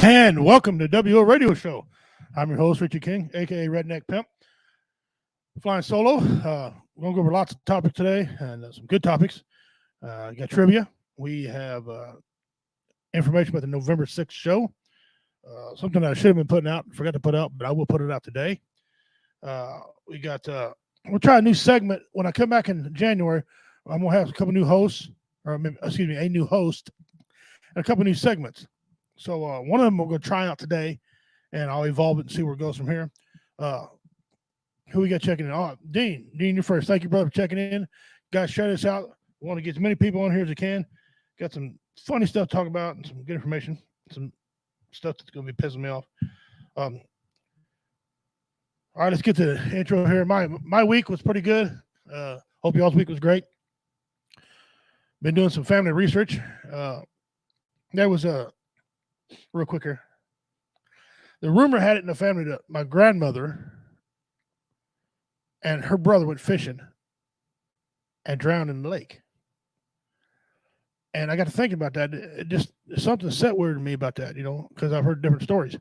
And welcome to WO Radio Show. I'm your host, Richie King, a.k.a. Redneck Pimp. Flying solo. We're going to go over lots of topics today and some good topics. Got trivia. We have information about the November 6th show. Something I should have been putting out, forgot to put out, but I will put it out today. We'll try a new segment. When I come back in January, I'm going to have a couple new hosts, a new host, and a couple new segments. So one of them we're going to try out today, and I'll evolve it and see where it goes from here. Who we got checking in? Oh, Dean, you're first. Thank you, brother, for checking in. Guys, shout us out. We want to get as many people on here as we can. Got some funny stuff to talk about and some good information, some stuff that's going to be pissing me off. All right, let's get to the intro here. My week was pretty good. Hope y'all's week was great. Been doing some family research. There was a real quick here. The rumor had it in the family that my grandmother and her brother went fishing and drowned in the lake. And I got to thinking about that. It just something set weird to me about that, because I've heard different stories.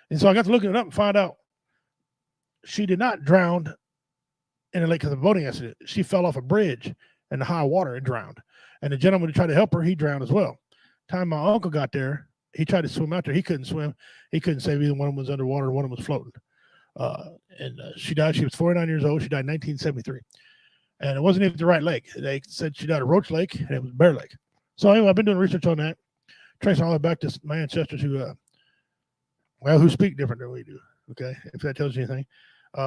And so I got to looking it up and find out she did not drown in the lake because of a boating accident. She fell off a bridge in the high water and drowned. And the gentleman who tried to help her, he drowned as well. Time my uncle got there, he tried to swim out there. He couldn't swim. He couldn't save either one of them was underwater, one of them was floating. She died. She was 49 years old. She died in 1973. And it wasn't even the right lake. They said she died at Roach Lake, and it was Bear Lake. So anyway, I've been doing research on that, tracing all the way back to my ancestors who speak different than we do, okay, if that tells you anything.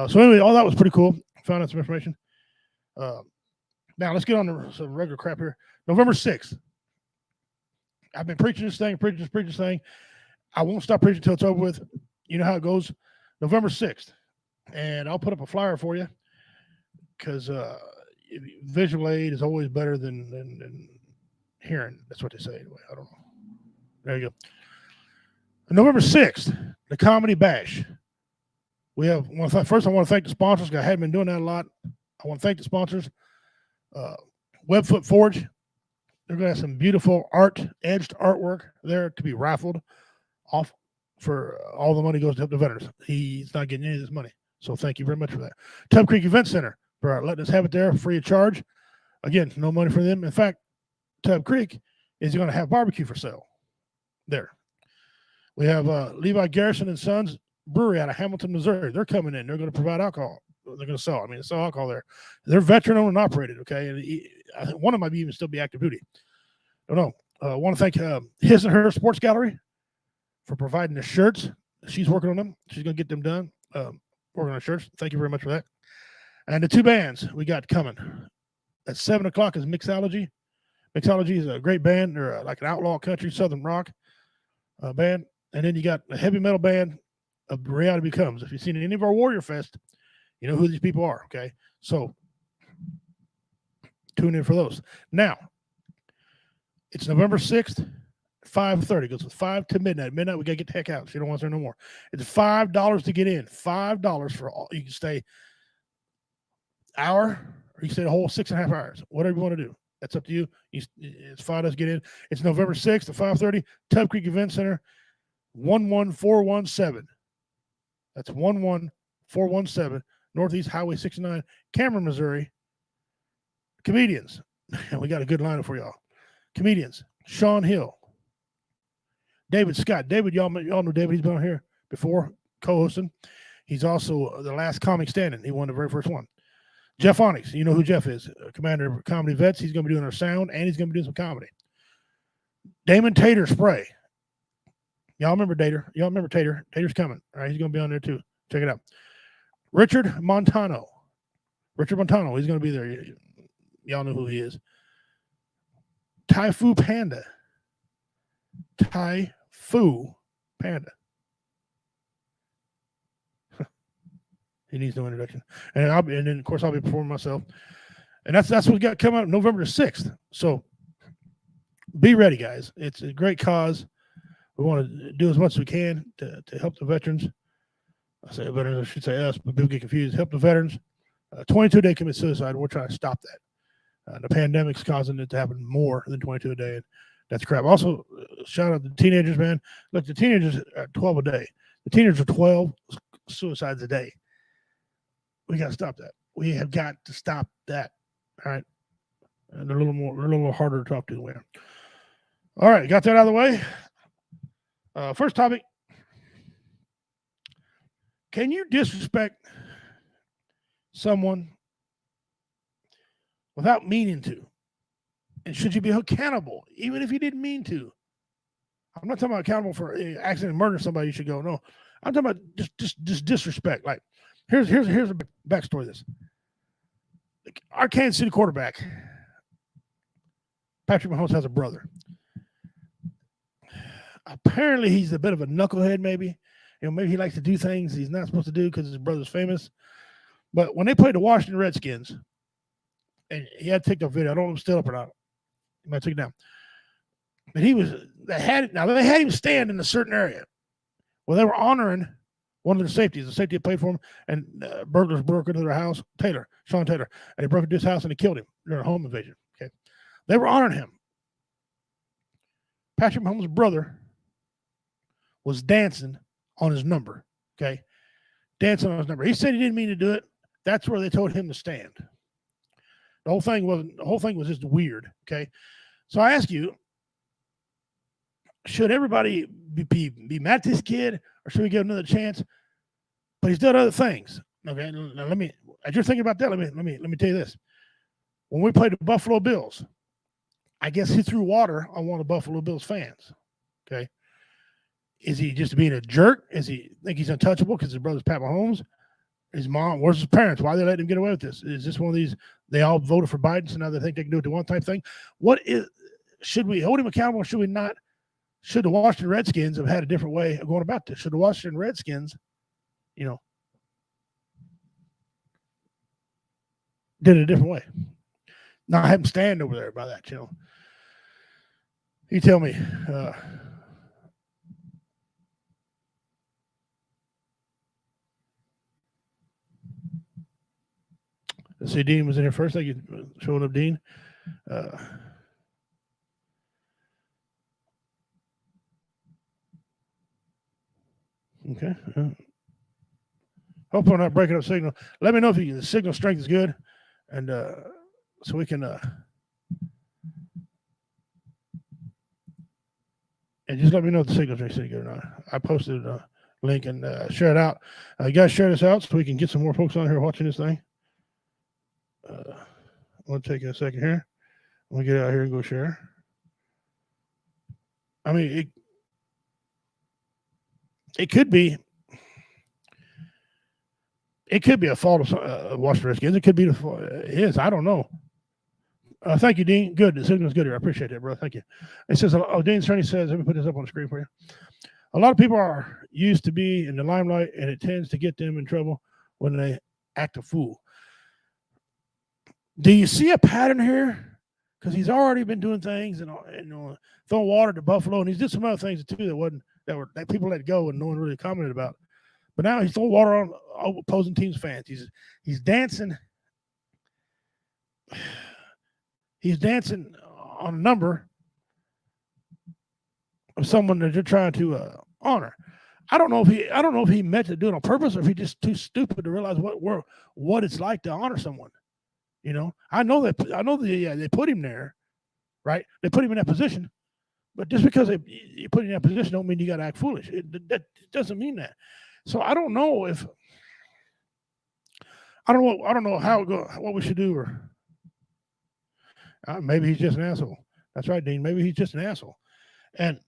So anyway, all that was pretty cool. Found out some information. Now, let's get on to some regular crap here. November 6th. I've been preaching this thing. I won't stop preaching until it's over with. You know how it goes. November 6th. And I'll put up a flyer for you because visual aid is always better than hearing. That's what they say anyway. I don't know. There you go. November 6th, the Comedy Bash. First, I want to thank the sponsors. I hadn't been doing that a lot. I want to thank the sponsors. Webfoot Forge. They're going to have some beautiful edged artwork there to be raffled off for all the money goes to help the veterans. He's not getting any of this money. So thank you very much for that. Tub Creek Event Center for letting us have it there free of charge. Again, no money for them. In fact, Tub Creek is going to have barbecue for sale there. We have Levi Garrison and Sons Brewery out of Hamilton, Missouri. They're coming in. They're going to provide alcohol. They're going to sell. Sell alcohol there. They're veteran owned and operated. Okay, and I think one of them might even still be active duty. I don't know. I want to thank His and Her Sports Gallery for providing the shirts. She's working on them. She's going to get them done. Working on shirts. Thank you very much for that. And the two bands we got coming at 7:00 is Mixology. Mixology is a great band. They're like an outlaw country southern rock band. And then you got a heavy metal band of Reality Becomes. If you've seen any of our Warrior Fest, you know who these people are, okay? So tune in for those. Now, it's November 6th, 5:30. It goes from 5 to midnight. Midnight, we got to get the heck out. She don't want there no more. It's $5 to get in. $5 for all. You can stay hour or you can stay the whole 6.5 hours. Whatever you want to do. That's up to you. It's $5 to get in. It's November 6th at 5:30. Tub Creek Event Center, 11417. That's 11417. Northeast Highway 69, Cameron, Missouri. Comedians. And we got a good lineup for y'all. Comedians. Sean Hill. David Scott. David, y'all know David. He's been on here before, co-hosting. He's also the last comic standing. He won the very first one. Jeff Onyx. You know who Jeff is. Commander of Comedy Vets. He's going to be doing our sound, and he's going to be doing some comedy. Damon Tater Spray. Y'all remember Tater. Y'all remember Tater. Tater's coming. All right, he's going to be on there too. Check it out. Richard Montano. He's going to be there. Y'all know who he is. Tai Fu Panda. He needs no introduction. And then of course I'll be performing myself. And that's what we got coming up November 6th. So be ready, guys. It's a great cause. We want to do as much as we can to help the veterans. I say veterans, I should say us, but people get confused. Help the veterans. 22-day commit suicide. We're trying to stop that. The pandemic's causing it to happen more than 22 a day. And That's crap. Also, shout out to the teenagers, man. Look, the teenagers are 12 a day. The teenagers are 12 suicides a day. We got to stop that. We have got to stop that. All right. And they're a little harder to talk to, man. All right, got that out of the way. First topic. Can you disrespect someone without meaning to? And should you be accountable, even if you didn't mean to? I'm not talking about accountable for accident murder somebody. You should go. No, I'm talking about just disrespect. Like, here's a backstory of this. Like, our Kansas City quarterback, Patrick Mahomes, has a brother. Apparently, he's a bit of a knucklehead. Maybe he likes to do things he's not supposed to do because his brother's famous. But when they played the Washington Redskins, and he had to take the video. I don't know if it's still up or not. He might take it down. But they had him stand in a certain area. Well, they were honoring one of their safeties. The safety that played for him, and burglars broke into their house. Sean Taylor, and they broke into his house and they killed him during a home invasion. Okay, they were honoring him. Patrick Mahomes' brother was dancing on his number. Okay, dancing on his number. He said he didn't mean to do it. That's where they told him to stand. The whole thing was just weird. Okay, so I ask you, should everybody be mad at this kid, or should we give him another chance? But he's done other things. Okay, now as you're thinking about that, let me tell you this. When we played the Buffalo Bills, I guess he threw water on one of the Buffalo Bills fans. Okay, is he just being a jerk? Is he think he's untouchable because his brother's Pat Mahomes? His mom, where's his parents? Why are they letting him get away with this? Is this one of these, they all voted for Biden, so now they think they can do it to one type thing? Should we hold him accountable or should we not? Should the Washington Redskins have had a different way of going about this? Should the Washington Redskins, did it a different way? Not have him stand over there by that, You tell me. Let's see, Dean was in here first. Thank you for showing up, Dean. Okay. Hope I'm not breaking up signal. Let me know if the signal strength is good, and so we can. And just let me know if the signal strength is good or not. I posted a link and share it out. You guys share this out so we can get some more folks on here watching this thing. I'm going to take a second here. I'm going to get out here and go share. I mean, it could be a fault of Washington Redskins. It could be it is. I don't know. Thank you, Dean. Good. The signal's good here. I appreciate it, bro. Thank you. It says, Dean Cerny says, let me put this up on the screen for you. A lot of people are used to be in the limelight, and it tends to get them in trouble when they act a fool. Do you see a pattern here? Because he's already been doing things and throwing water to Buffalo, and he's did some other things too that people let go and no one really commented about. But now he's throwing water on opposing teams' fans. He's dancing. He's dancing on a number of someone that you're trying to honor. I don't know if he meant to do it on purpose or if he's just too stupid to realize what it's like to honor someone. I know they put him there, right? They put him in that position, but just because you put him in that position don't mean you got to act foolish. That doesn't mean that. So I don't know how it go, what we should do, or maybe he's just an asshole. That's right, Dean. Maybe he's just an asshole, and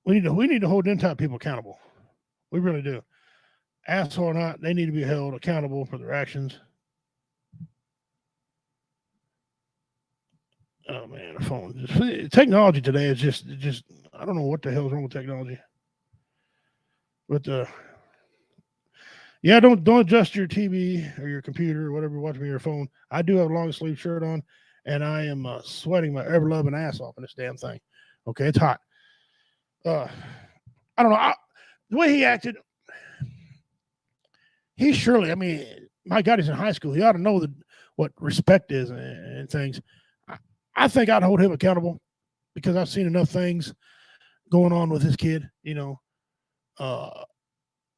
we need to hold them type of people accountable. We really do. Asshole or not, they need to be held accountable for their actions. Oh man, the phone. Technology today is just I don't know what the hell is wrong with technology. But don't adjust your TV or your computer or whatever you're watching on your phone. I do have a long sleeve shirt on, and I am sweating my ever loving ass off in this damn thing. Okay, it's hot. I don't know. The way he acted, he surely. I mean, my God, he's in high school. He ought to know what respect is and things. I think I'd hold him accountable because I've seen enough things going on with his kid. Uh,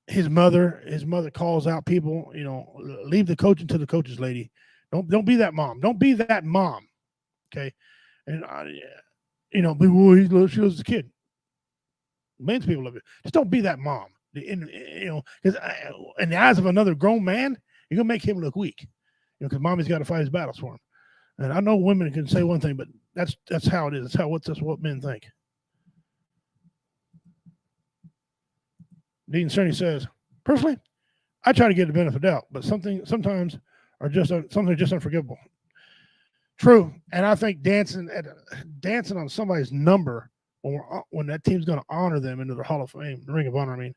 his mother calls out people. Leave the coaching to the coaches, lady. Don't be that mom. Don't be that mom. Okay, and but she was a kid. Millions of people love it. Just don't be that mom. Because in the eyes of another grown man, you're gonna make him look weak. Because mommy's got to fight his battles for him. And I know women can say one thing, but that's how it is. That's what men think. Dean Cerny says, personally, I try to get the benefit of the doubt, but sometimes are just unforgivable. True, and I think dancing on somebody's number when that team's going to honor them into the Hall of Fame, the Ring of Honor. I mean,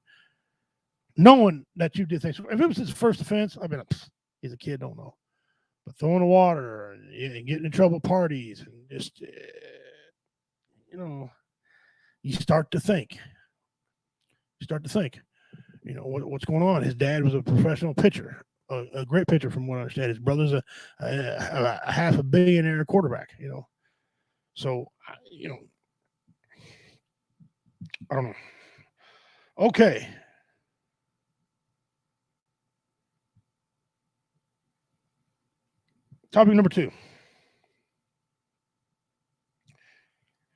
knowing that you did things. If it was his first offense, I mean, he's a kid, don't know. But throwing the water and getting in trouble at parties and just, you start to think. What's going on. His dad was a professional pitcher, a great pitcher from what I understand. His brother's a $500 million quarterback, So, I don't know. Okay. Topic number 2.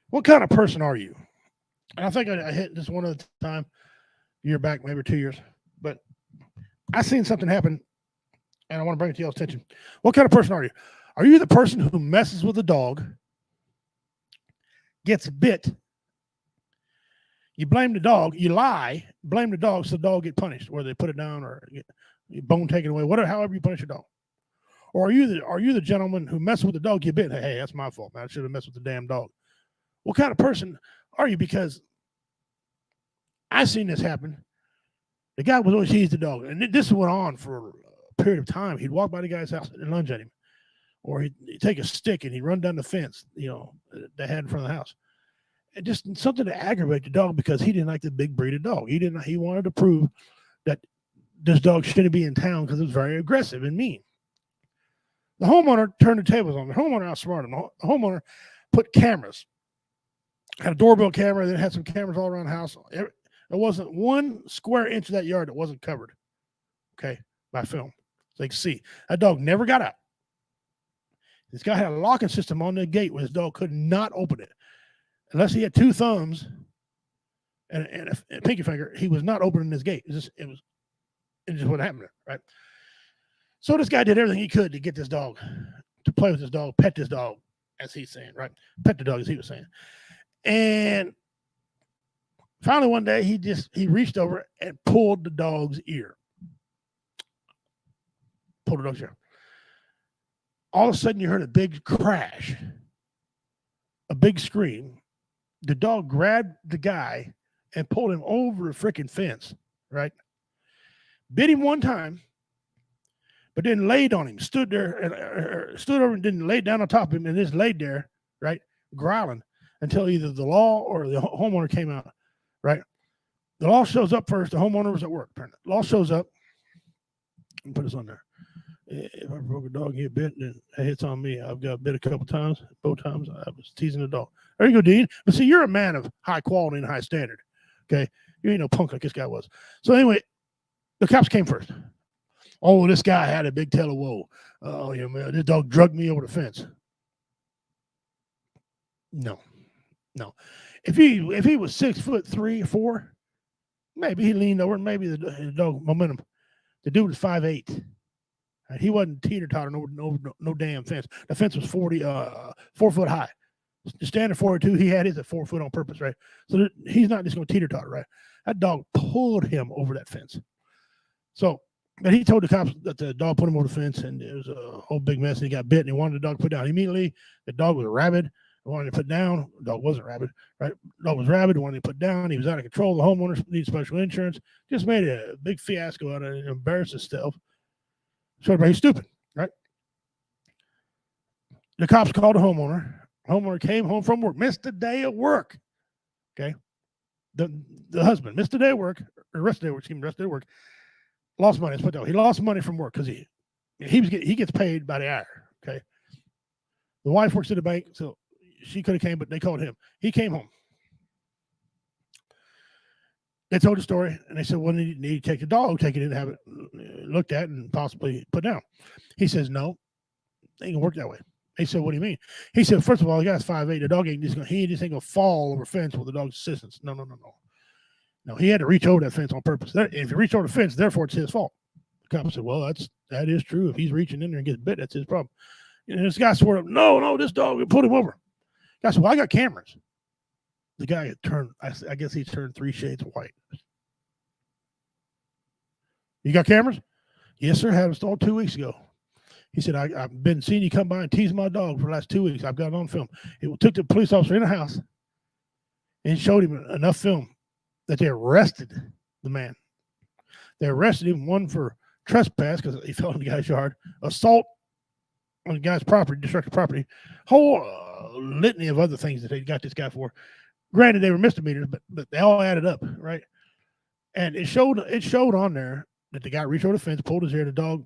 What kind of person are you? And I think I hit this one other time, a year back, maybe 2 years. But I seen something happen, and I want to bring it to y'all's attention. What kind of person are you? Are you the person who messes with a dog, gets bit, you blame the dog, you lie, blame the dog so the dog get punished, whether they put it down or get bone taken away, however you punish your dog? Or are you the gentleman who messes with the dog you bit? Hey, that's my fault, man. I should have messed with the damn dog. What kind of person are you? Because I've seen this happen. The guy was always teased the dog, and this went on for a period of time. He'd walk by the guy's house and lunge at him, or he'd take a stick and he'd run down the fence, they had in front of the house, and just something to aggravate the dog because he didn't like the big breed of dog. He wanted to prove that this dog shouldn't be in town because it was very aggressive and mean. The homeowner turned the tables on him. The homeowner outsmarted him. The homeowner put cameras, had a doorbell camera, then had some cameras all around the house. There wasn't 1 square inch of that yard that wasn't covered, okay, by film. So you can see. That dog never got out. This guy had a locking system on the gate where his dog could not open it. Unless he had 2 thumbs and a pinky finger, he was not opening his gate. It just what happened, right? So this guy did everything he could to get this dog, to play with this dog, pet this dog, as he's saying, right? Pet the dog, as he was saying. And finally one day, he reached over and pulled the dog's ear. Pulled the dog's ear. All of a sudden, you heard a big crash, a big scream. The dog grabbed the guy and pulled him over a freaking fence, right? Bit him 1 time, but then laid on him, stood over and didn't lay down on top of him and just laid there, right, growling until either the law or the homeowner came out, right? The law shows up first. The homeowner was at work. The law shows up and put us on there. If I broke a dog and get bit, then it's on me. I've got bit a couple times. Both times I was teasing the dog. There you go, Dean. But see, you're a man of high quality and high standard. Okay, you ain't no punk like this guy was. So anyway, the cops came first. Oh, this guy had a big tail of woe. Oh, yeah, man, this dog drugged me over the fence. No. If he was 6'3" or 4, maybe he leaned over and maybe the dog momentum. The dude was 5'8". He wasn't teeter-tottering over no damn fence. The fence was 4 foot high. The standard 42, he had his at 4 foot on purpose, right? So he's not just going to teeter-totter, right? That dog pulled him over that fence. So, but he told the cops that the dog put him over the fence, and it was a whole big mess, and he got bit, and he wanted the dog put down. Immediately, the dog was rabid. He wanted to put down. The dog wasn't rabid, right? The dog was rabid. He wanted to put down. He was out of control. The homeowner needs special insurance. Just made a big fiasco out of it and embarrassed himself. So everybody's stupid, right? The cops called the homeowner. Homeowner came home from work, missed a day of work. Okay, the husband missed a day of work, or rest of the day of work. Lost money. He lost money from work because he gets paid by the hour. Okay, the wife works at the bank, so she could have came, but they called him. He came home. They told the story, and they said, well, you need to take the dog, take it in and have it looked at and possibly put down. He says, no, it ain't going to work that way. They said, what do you mean? He said, first of all, the guy's 5'8". The dog ain't just going to fall over a fence with the dog's assistance. No. No, he had to reach over that fence on purpose. If he reached over the fence, therefore it's his fault. The cop said, well, that is true. If he's reaching in there and gets bit, that's his problem. And this guy swore up, no, this dog, put him over. The guy said, well, I got cameras. The guy had turned, I guess he turned 3 shades of white. You got cameras? Yes, sir. Had them installed 2 weeks ago. He said, I've been seeing you come by and tease my dog for the last 2 weeks. I've got it on film. It took the police officer in the house and showed him enough film that they arrested the man. They arrested him, one for trespass because he fell in the guy's yard, assault on the guy's property, destructive property, whole litany of other things that they got this guy for. Granted, they were misdemeanors, but they all added up, right? And it showed on there that the guy reached over the fence, pulled his hair, the dog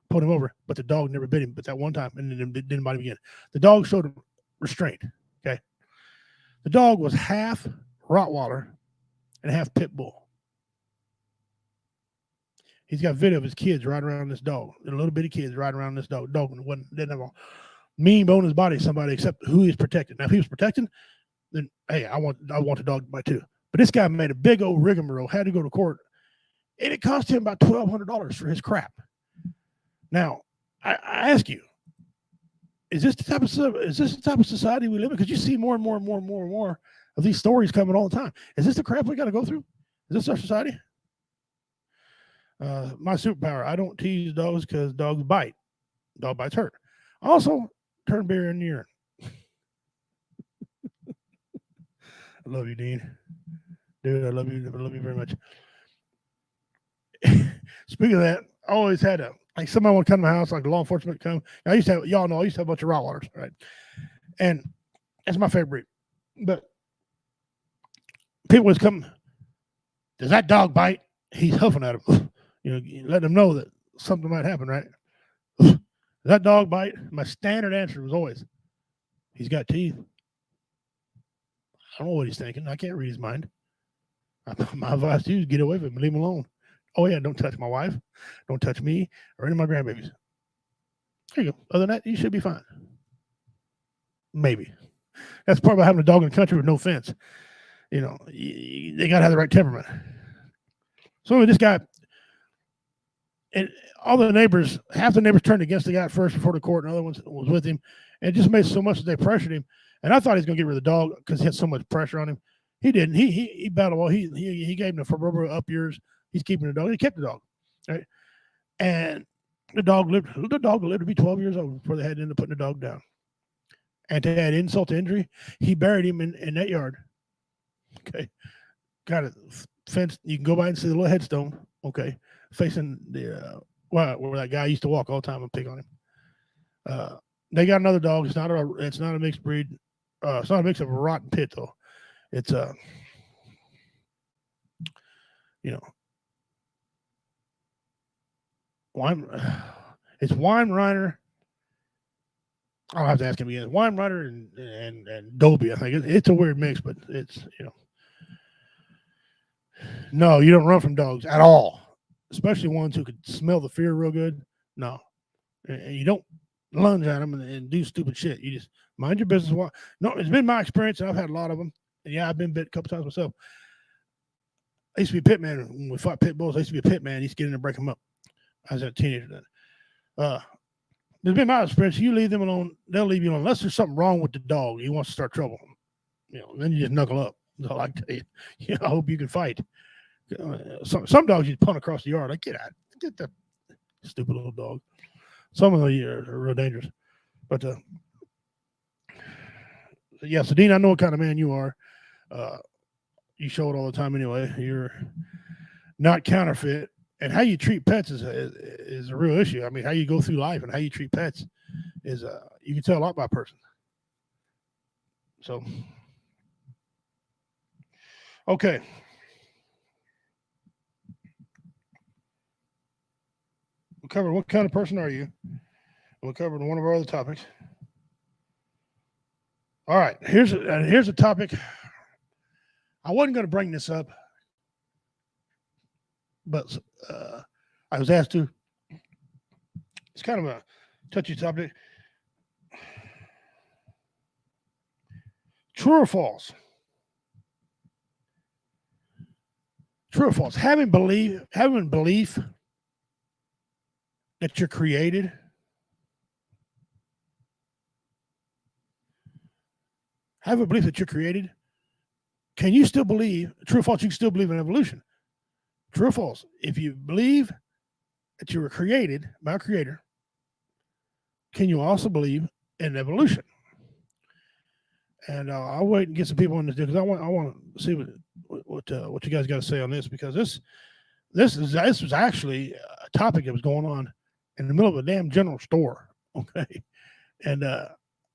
pulled him over, but the dog never bit him but that one time, and then didn't bite him again. The dog showed restraint, okay? The dog was half Rottweiler and half pit bull. He's got video of his kids riding around this dog, and a little bitty kids riding around this dog. Dog didn't have a mean bone in his body, somebody except who he's protecting. Now, if he was protecting, then hey, I want the dog to bite too. But this guy made a big old rigmarole, had to go to court, and it cost him about $1,200 for his crap. Now, I ask you, is this the type of society we live in? Because you see more and more of these stories coming all the time. Is this the crap we got to go through? Is this our society? My superpower: I don't tease dogs because dogs bite. Dog bites hurt. Also, turn beer in the urine. I love you, Dean. Dude, I love you very much. Speaking of that, I always had somebody want to come to my house, like the law enforcement come. I used to have a bunch of Rottweilers, right? And that's my favorite breed. But people was coming, does that dog bite? He's huffing at him. Let them know that something might happen, right? Does that dog bite? My standard answer was always, he's got teeth. I don't know what he's thinking. I can't read his mind. My advice to you is get away from him, leave him alone. Oh, yeah, don't touch my wife. Don't touch me or any of my grandbabies. There you go. Other than that, you should be fine. Maybe. That's part about having a dog in the country with no fence. They got to have the right temperament. So anyway, this guy, and all the neighbors, half the neighbors turned against the guy at first before the court, and the other ones was with him. And it just made so much that they pressured him. And I thought he was going to get rid of the dog because he had so much pressure on him. He didn't. He battled well. He gave him the rubber up years. He's keeping the dog. He kept the dog, right? And the dog lived to be 12 years old before they had to end up putting the dog down. And to add insult to injury, he buried him in that yard. Okay, got a fence. You can go by and see the little headstone. Okay, facing the where that guy used to walk all the time and pick on him. They got another dog. It's not a mixed breed. It's not a mix of a rotten pit though. It's it's Weimaraner. I'll have to ask him again. Weimaraner and Dobie. I think it's a weird mix, but it's no, you don't run from dogs at all, especially ones who could smell the fear real good. No, and you don't lunge at them and do stupid shit. You just mind your business. No, it's been my experience, and I've had a lot of them. And yeah, I've been bit a couple times myself. I used to be a pit man when we fought pit bulls. I used to be a pit man. I used to get in and break them up. I was a teenager then. It's been my experience. You leave them alone, they'll leave you alone. Unless there's something wrong with the dog, he wants to start trouble. Then you just knuckle up. That's all I can tell you. I hope you can fight. Some dogs you punt across the yard. Like, get that stupid little dog. Some of them are real dangerous. But yeah, so Dean, I know what kind of man you are. You show it all the time anyway. You're not counterfeit. And how you treat pets is a real issue. I mean, how you go through life and how you treat pets is you can tell a lot about a person. So, okay. We covered what kind of person are you? We covered one of our other topics. All right, here's a topic. I wasn't going to bring this up, but I was asked to. It's kind of a touchy topic. True or false? True or false? Having belief that you're created. Have a belief that you're created. Can you still believe, true or false, you can still believe in evolution? True or false? If you believe that you were created by a creator, can you also believe in evolution? And I'll wait and get some people on this because I want to see what you guys got to say on this, because this was actually a topic that was going on in the middle of a damn general store. Okay, and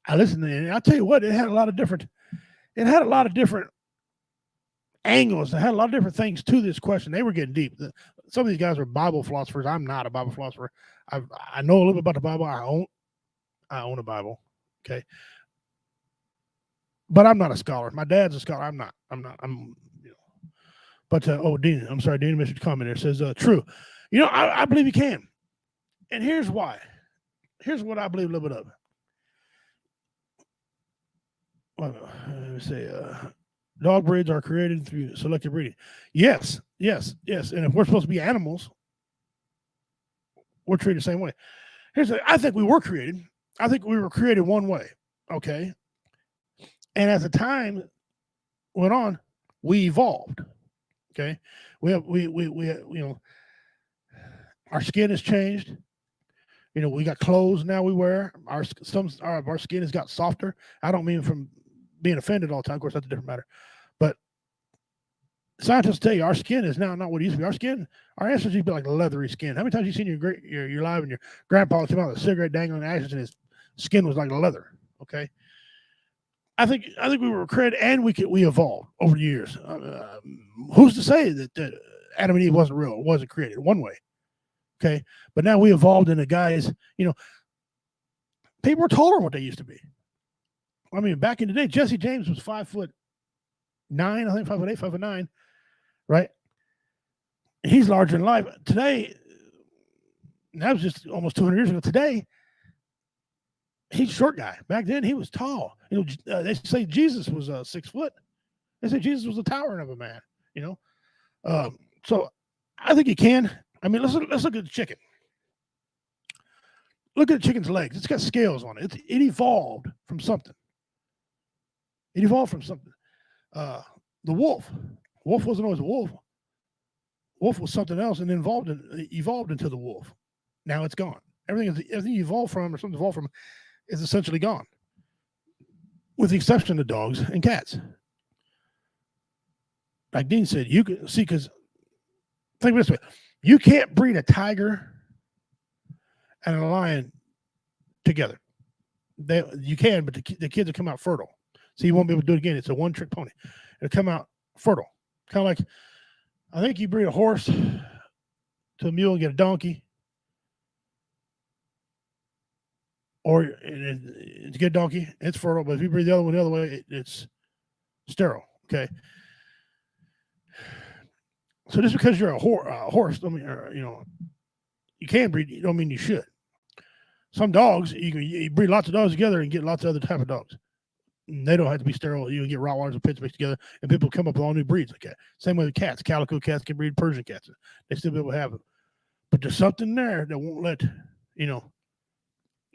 I listened to it, and I'll tell you what, it had a lot of different angles. It had a lot of different things to this question. They were getting deep. Some of these guys are Bible philosophers. I'm not a Bible philosopher. I know a little bit about the Bible. I own a Bible. Okay. But I'm not a scholar. My dad's a scholar. I'm not. But Dean, I'm sorry, Dean missed your comment there. Says true. I believe you can. And here's why. Here's what I believe a little bit of. Let me say, dog breeds are created through selective breeding. Yes. And if we're supposed to be animals, we're treated the same way. I think we were created. I think we were created one way. Okay. And as the time went on, we evolved. Okay. We our skin has changed. We got clothes now we wear. Our skin has got softer. I don't mean from being offended all the time. Of course, that's a different matter. But scientists tell you our skin is now not what it used to be. Our ancestors used to be like leathery skin. How many times have you seen your live and your grandpa came out with a cigarette dangling ashes and his skin was like leather? Okay. I think we were created and we evolved over the years. Who's to say that Adam and Eve wasn't real? It wasn't created one way. Okay. But now we evolved into guys, people were taller than what they used to be. I mean, back in the day, Jesse James was 5'9", I think 5'8", 5'9", right? He's larger than life. Today, that was just almost 200 years ago. Today, he's a short guy. Back then, he was tall. They say Jesus was 6 foot. They say Jesus was a towering of a man. So I think you can. I mean, let's look at the chicken. Look at the chicken's legs. It's got scales on it. It evolved from something. The wolf. Wolf wasn't always a wolf. Wolf was something else, and then evolved into the wolf. Now it's gone. Everything you evolved from, or something evolved from, is essentially gone, with the exception of dogs and cats. Like Dean said, you can see, because think of it this way: you can't breed a tiger and a lion together. You can, but the kids will come out fertile. So you won't be able to do it again. It's a one-trick pony. It'll come out fertile. Kind of like, I think you breed a horse to a mule and get a donkey. Or to get a donkey, it's fertile. But if you breed the other one the other way, it's sterile. Okay. So just because you're a horse, I mean, you can breed. You don't mean you should. Some dogs, you breed lots of dogs together and get lots of other type of dogs. And they don't have to be sterile. You can get Rottweilers and Pits mixed together, and people come up with all new breeds like that. Same way with cats. Calico cats can breed Persian cats. They still be able to have them. But there's something there that won't let,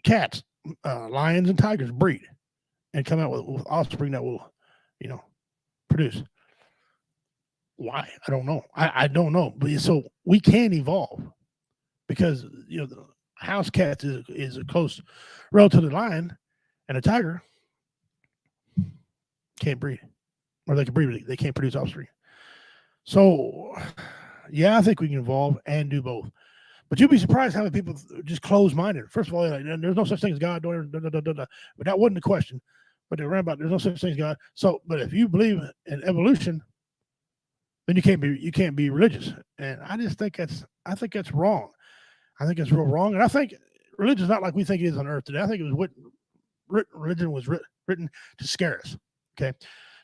cats, lions, and tigers breed and come out with offspring that will, produce. Why? I don't know. I don't know. But so we can evolve because, the house cat is a close relative to the lion, and a tiger can't breed, or they can breed, but they can't produce offspring. So, yeah, I think we can evolve and do both. But you'll be surprised how many people are just closed-minded. First of all, there's no such thing as God. But that wasn't the question. But they ran about there's no such thing as God. So, but if you believe in evolution, then you can't be religious. And I think that's wrong. I think it's real wrong. And I think religion's not like we think it is on earth today. I think it was religion was written to scare us. Okay,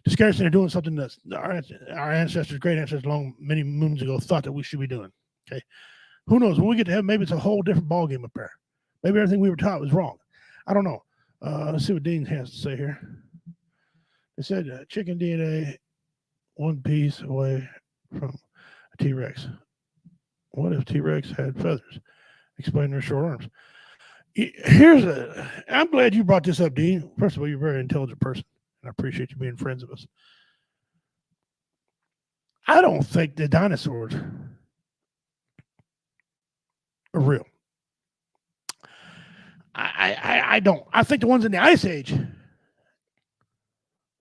to scare us into doing something that our ancestors, great ancestors, long many moons ago, thought that we should be doing. Okay, who knows? When we get to heaven, maybe it's a whole different ball game up there. Maybe everything we were taught was wrong. I don't know. Let's see what Dean has to say here. It said chicken DNA one piece away from a T-Rex. What if T-Rex had feathers? Explain their short arms. I'm glad you brought this up, Dean. First of all, you're a very intelligent person, and I appreciate you being friends of us. I don't think the dinosaurs are real. I don't. I think the ones in the Ice Age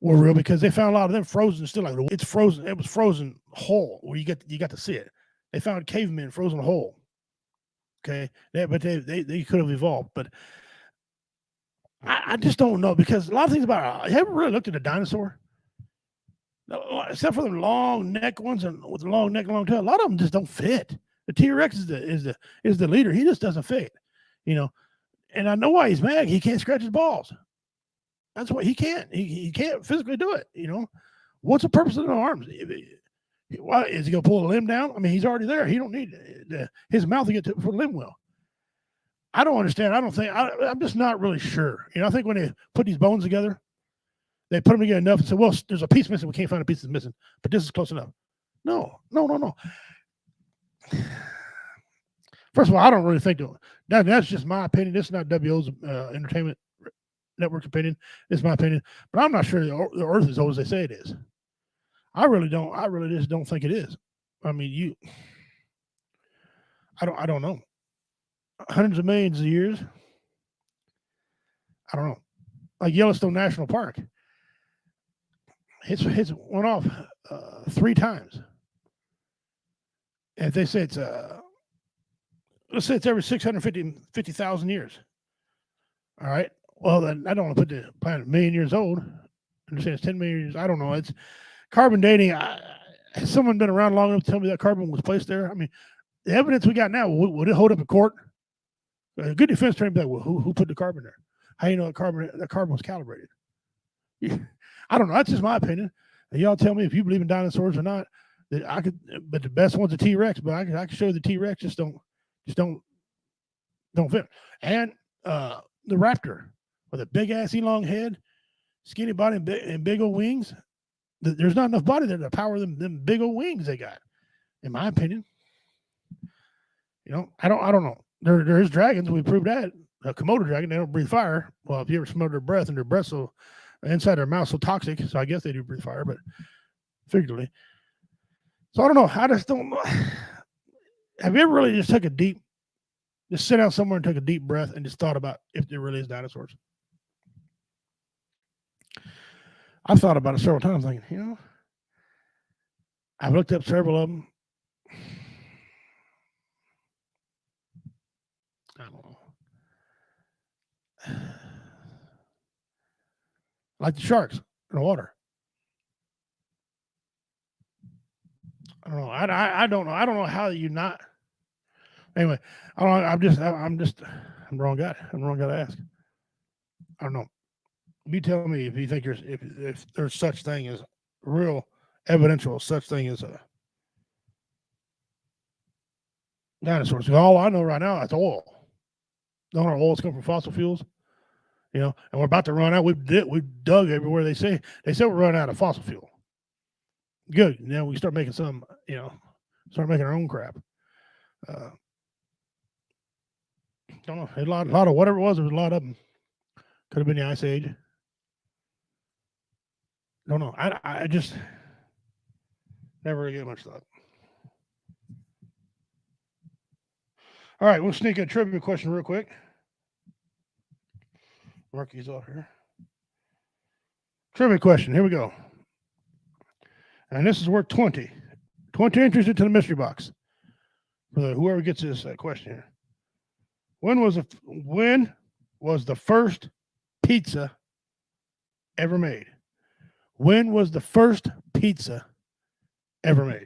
were real because they found a lot of them frozen still. Like it's frozen. It was frozen whole where you got to see it. They found cavemen frozen whole. Okay, but they could have evolved, but I just don't know because a lot of things about it. Have you ever really looked at a dinosaur? No, except for the long neck ones and with the long neck, long tail. A lot of them just don't fit. The T-Rex is the leader. He just doesn't fit, you know. And I know why he's mad. He can't scratch his balls. That's why he can't. He can't physically do it. You know, what's the purpose of the arms? Why is he gonna pull a limb down? I mean, he's already there. He don't need his mouth to get to for the limb well. I don't understand. I don't think. I'm just not really sure. You know, I think when they put these bones together, they put them together enough and said, "Well, there's a piece missing. We can't find a piece that's missing, but this is close enough." No. First of all, I don't really think that's just my opinion. This is not WO's Entertainment Network's opinion. It's my opinion, but I'm not sure the Earth is as old as they say it is. I really don't. I really just don't think it is. I mean, I don't know. Hundreds of millions of years. I don't know. Like Yellowstone National Park, it's went off 3 times. And if they say it's let's say it's every 650,000 years. All right. Well, then I don't want to put the planet a million years old. Understand it's 10 million years. I don't know. It's carbon dating. Has someone been around long enough to tell me that carbon was placed there? I mean, the evidence we got now, would it hold up in court? A good defense attorney be like, well, who put the carbon there? How do you know that carbon was calibrated? I don't know. That's just my opinion. And y'all tell me if you believe in dinosaurs or not. That I could, but the best one's a T-Rex. But I can show you the T-Rex just don't fit. And the raptor with a big assy long head, skinny body and big old wings. There's not enough body there to power them big old wings they got, in my opinion. You know, I don't know. There is dragons. We proved that. A Komodo dragon, they don't breathe fire. Well, if you ever smell their breath, and their breath so inside their mouth so toxic, so I guess they do breathe fire, but figuratively. So I don't know. I just don't know. Have you ever really just sit down somewhere and took a deep breath and just thought about if there really is dinosaurs? I've thought about it several times, thinking, you know, I've looked up several of them. I don't know. Like the sharks in the water. I don't know. I don't know. I don't know how you not. Anyway, I don't know. I'm the wrong guy. I'm the wrong guy to ask. I don't know. You tell me if you think if there's such thing as real evidential such thing as a dinosaurs. All I know right now is oil. Don't our oils come from fossil fuels? You know, and we're about to run out. We've dug everywhere. They say we're running out of fossil fuel. Good. Now we start making some. You know, start making our own crap. Don't know. A lot of whatever it was. There was a lot of them. Could have been the Ice Age. Don't know. I just never really gave much thought. All right, we'll sneak a trivia question real quick. Mark these off here. Trivia question. Here we go. And this is worth 20. 20 entries into the mystery box for whoever gets this question here. When was the first pizza ever made? When was the first pizza ever made?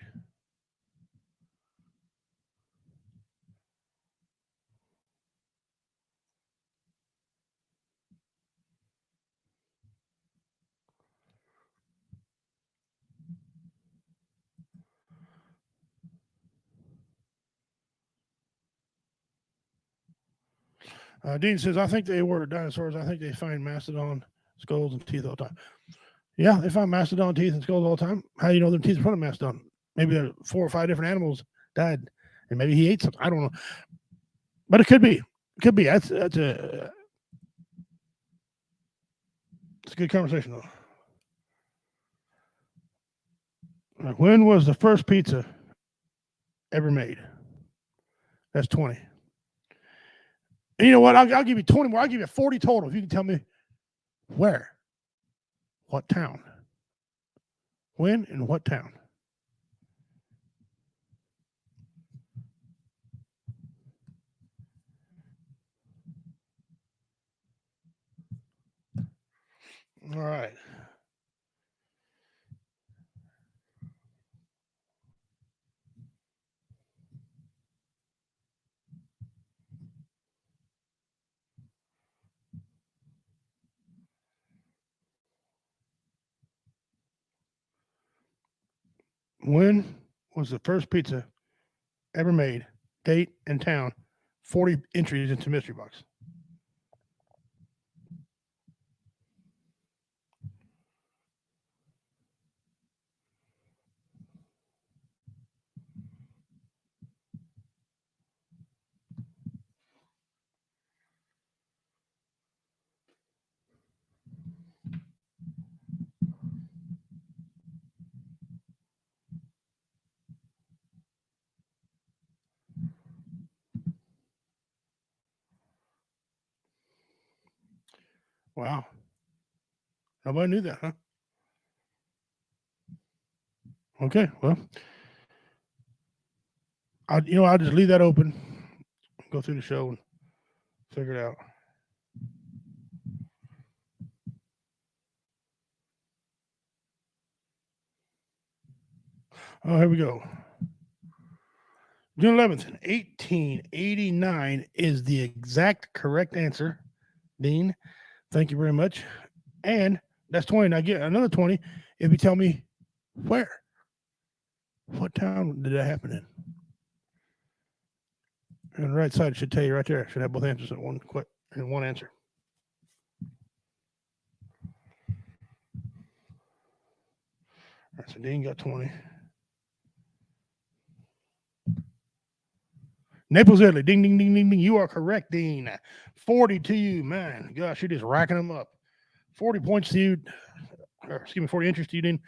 Dean says, I think they were dinosaurs. I think they find mastodon skulls and teeth all the time. Yeah, they find mastodon teeth and skulls all the time. How do you know their teeth are from a mastodon? Maybe there 4 or 5 different animals died, and maybe he ate something. I don't know, but it could be. It could be. That's a it's a good conversation though. When was the first pizza ever made? That's 20. And you know what? I'll give you 20 more. I'll give you 40 total if you can tell me where, what town, when, and what town. All right. When was the first pizza ever made? Date and town. 40 entries into mystery box. Wow. Nobody knew that, huh? Okay. Well, I'll just leave that open, go through the show and figure it out. Oh, here we go. June 11th, 1889 is the exact correct answer. Dean, thank you very much. And that's 20. Now get another 20 if you tell me where. What town did that happen in? On the right side, it should tell you right there. It should have both answers in one answer. All right, so Dean got 20. Naples, Italy. Ding, ding, ding, ding, ding. You are correct, Dean. 40 to you, man. Gosh, you're just racking them up. 40 points to you. Or, excuse me, 40 entries to you, Dean.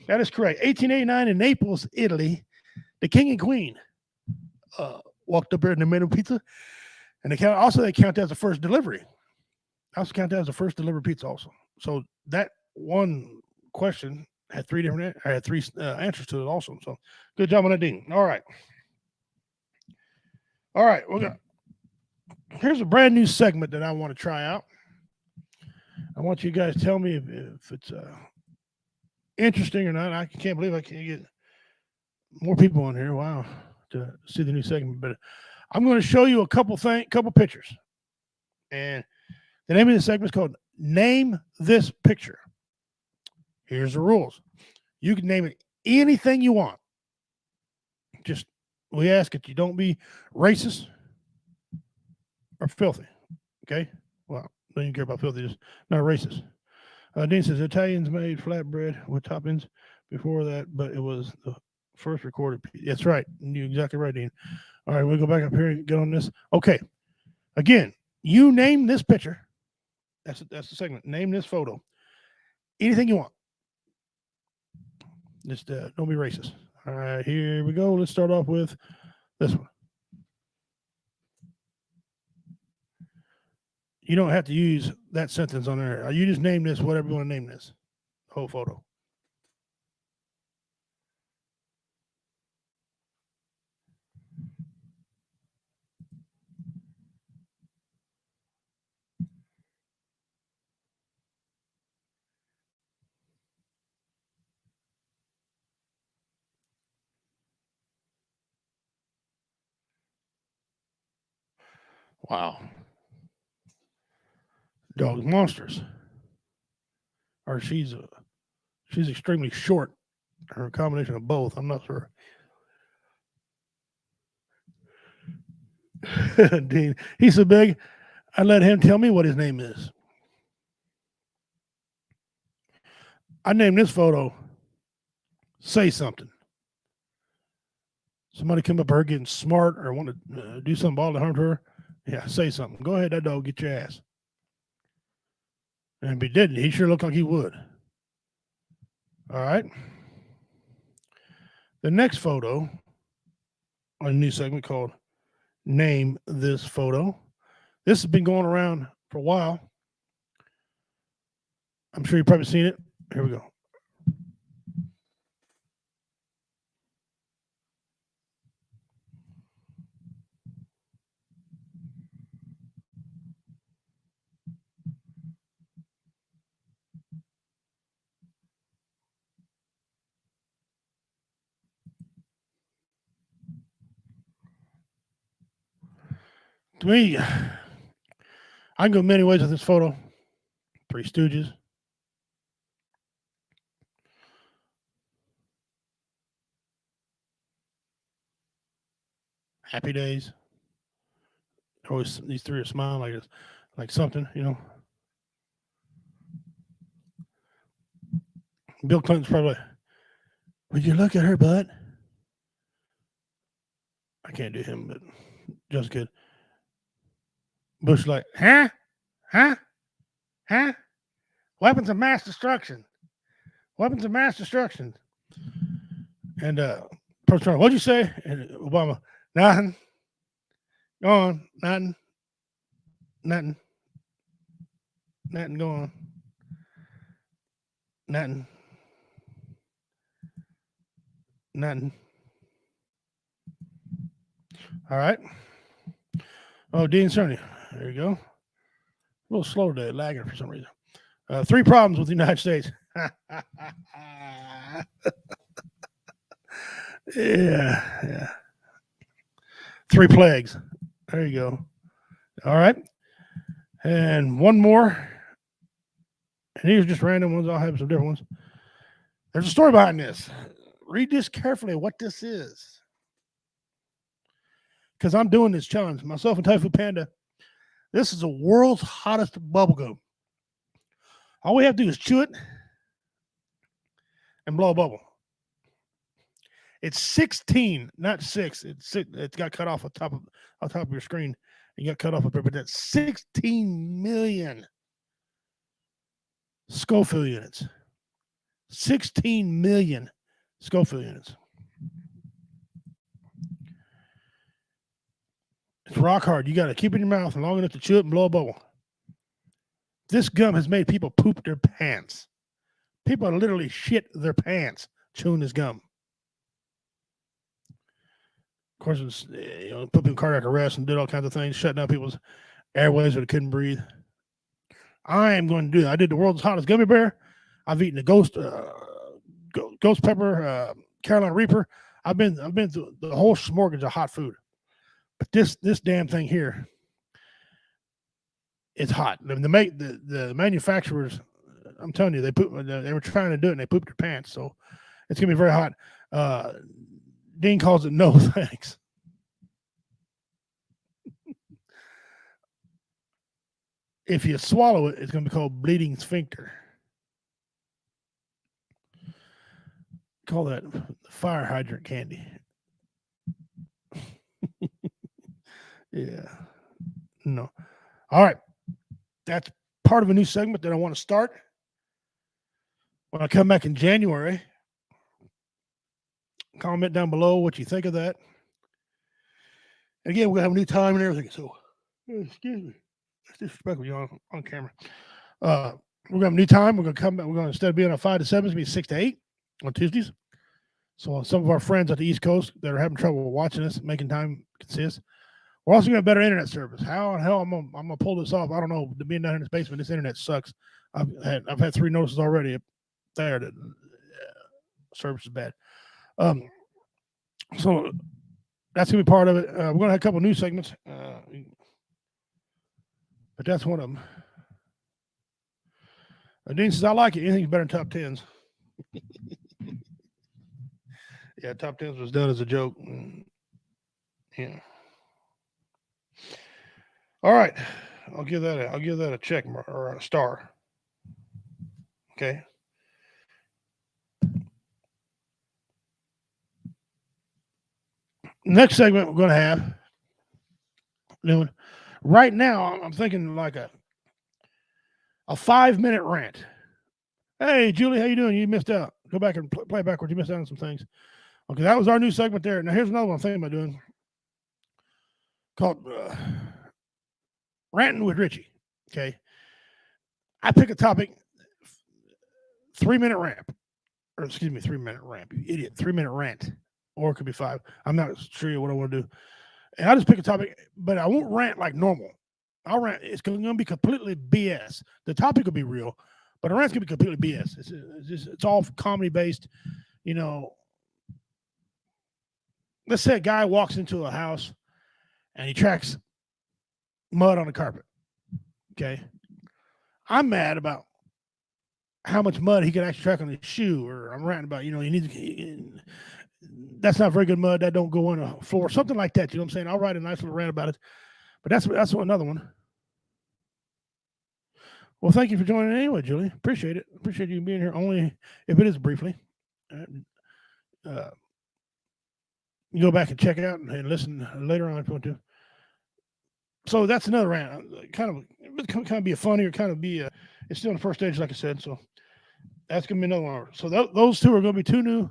That is correct. 1889 in Naples, Italy. The king and queen walked up there in the middle pizza. And they count that as the first delivery. Also count that as the first delivered pizza also. So that one question had three answers to it also. So good job on that, Dean. All right. Here's a brand new segment that I want to try out. I want you guys to tell me if it's interesting or not. I can't believe I can't get more people on here. Wow, to see the new segment. But I'm going to show you a couple pictures, and the name of the segment is called "Name This Picture." Here's the rules: you can name it anything you want. Just we ask that you don't be racist or filthy. Okay? Well, don't even care about filthy, just not racist. Dean says Italians made flatbread with toppings before that, but it was the first recorded piece. That's right. You're exactly right, Dean. All right, we'll go back up here and get on this. Okay. Again, you name this picture. That's the segment. Name this photo. Anything you want. Just don't be racist. All right, here we go. Let's start off with this one. You don't have to use that sentence on there. You just name this whatever you want to name this whole photo. Wow. Dog monsters. Or she's extremely short. Or a combination of both. I'm not sure. Dean, he's so big. I let him tell me what his name is. I named this photo Say Something. Somebody come up her getting smart or want to do something ball to harm to her. Yeah, say something. Go ahead, that dog, get your ass. And if he didn't, he sure looked like he would. All right. The next photo on a new segment called Name This Photo. This has been going around for a while. I'm sure you've probably seen it. Here we go. To me, I can go many ways with this photo. Three Stooges. Happy Days. Always these three are smiling like this, like something, you know. Bill Clinton's probably like, would you look at her butt? I can't do him, but just good. Bush like, huh? Huh? Huh? Weapons of mass destruction. Weapons of mass destruction. And President Trump, what'd you say? And Obama, nothing. Go on, nothing. Nothing. Nothing. Go on. Nothing. Nothing. All right. Oh, Dean Cerny. There you go. A little slow today, lagging for some reason. 3 problems with the United States. Yeah. 3 plagues. There you go. All right. And one more. And these are just random ones. I'll have some different ones. There's a story behind this. Read this carefully, what this is. Because I'm doing this challenge. Myself and Typhoon Panda. This is the world's hottest bubblegum. All we have to do is chew it and blow a bubble. It's 16, not 6. It's got cut off on top of your screen. You got cut off up there, but that's 16 million Scoville units. 16 million Scoville units. It's rock hard. You got to keep it in your mouth long enough to chew it and blow a bubble. This gum has made people poop their pants. People literally shit their pants chewing this gum. Of course, it's, put people in cardiac arrest and did all kinds of things, shutting down people's airways where they couldn't breathe. I am going to do that. I did the world's hottest gummy bear. I've eaten the ghost pepper, Carolina Reaper. I've been through the whole smorgasbord of hot food. But this damn thing here, it's hot. The manufacturers, I'm telling you, they were trying to do it and they pooped their pants. So it's gonna be very hot. Dean calls it no thanks. If you swallow it, it's gonna be called bleeding sphincter. Call that fire hydrant candy. Yeah. No. All right. That's part of a new segment that I want to start. When I come back in January, comment down below what you think of that. And again, we're going to have a new time and everything. So, excuse me. That's disrespectful, you on camera. We're going to have a new time. We're going to come back. We're going to, instead of being on 5 to 7, it's going to be 6 to 8 on Tuesdays. So, some of our friends at the East Coast that are having trouble watching us, making time consist. We're also going to have better internet service. How in hell I'm gonna pull this off? I don't know. Being down in this basement, this internet sucks. I've had 3 notices already up there that service is bad. So that's gonna be part of it. We're gonna have a couple new segments, but that's one of them. Dean says I like it. Anything's better than top 10s. Yeah, top 10s was done as a joke. Yeah. All right. I'll give that a check mark or a star. Okay. Next segment we're going to have doing right now. I'm thinking like a 5 minute rant. Hey, Julie, how you doing? You missed out. Go back and play backwards. You missed out on some things. Okay, that was our new segment there. Now here's another one I'm thinking about doing called ranting with Richie. Okay, I pick a topic, 3 minute rant, or excuse me, 3 minute rant. You idiot, 3 minute rant, or it could be five. I'm not sure what I want to do, and I just pick a topic, but I won't rant like normal. I'll rant. It's going to be completely BS. The topic will be real, but a rant's going to be completely BS. It's all comedy based. You know, let's say a guy walks into a house and he tracks mud on the carpet. Okay. I'm mad about how much mud he could actually track on his shoe, or I'm ranting about, you need to, that's not very good mud. That don't go on the floor. Something like that. You know what I'm saying? I'll write a nice little rant about it. But that's another one. Well, thank you for joining anyway, Julie. Appreciate it. Appreciate you being here, only if it is briefly. You go back and check it out and listen later on if you want to. So that's another rant. Kind of be a funny, or kind of be it's still in the first stage, like I said. So that's gonna be another one. So those two are gonna be two new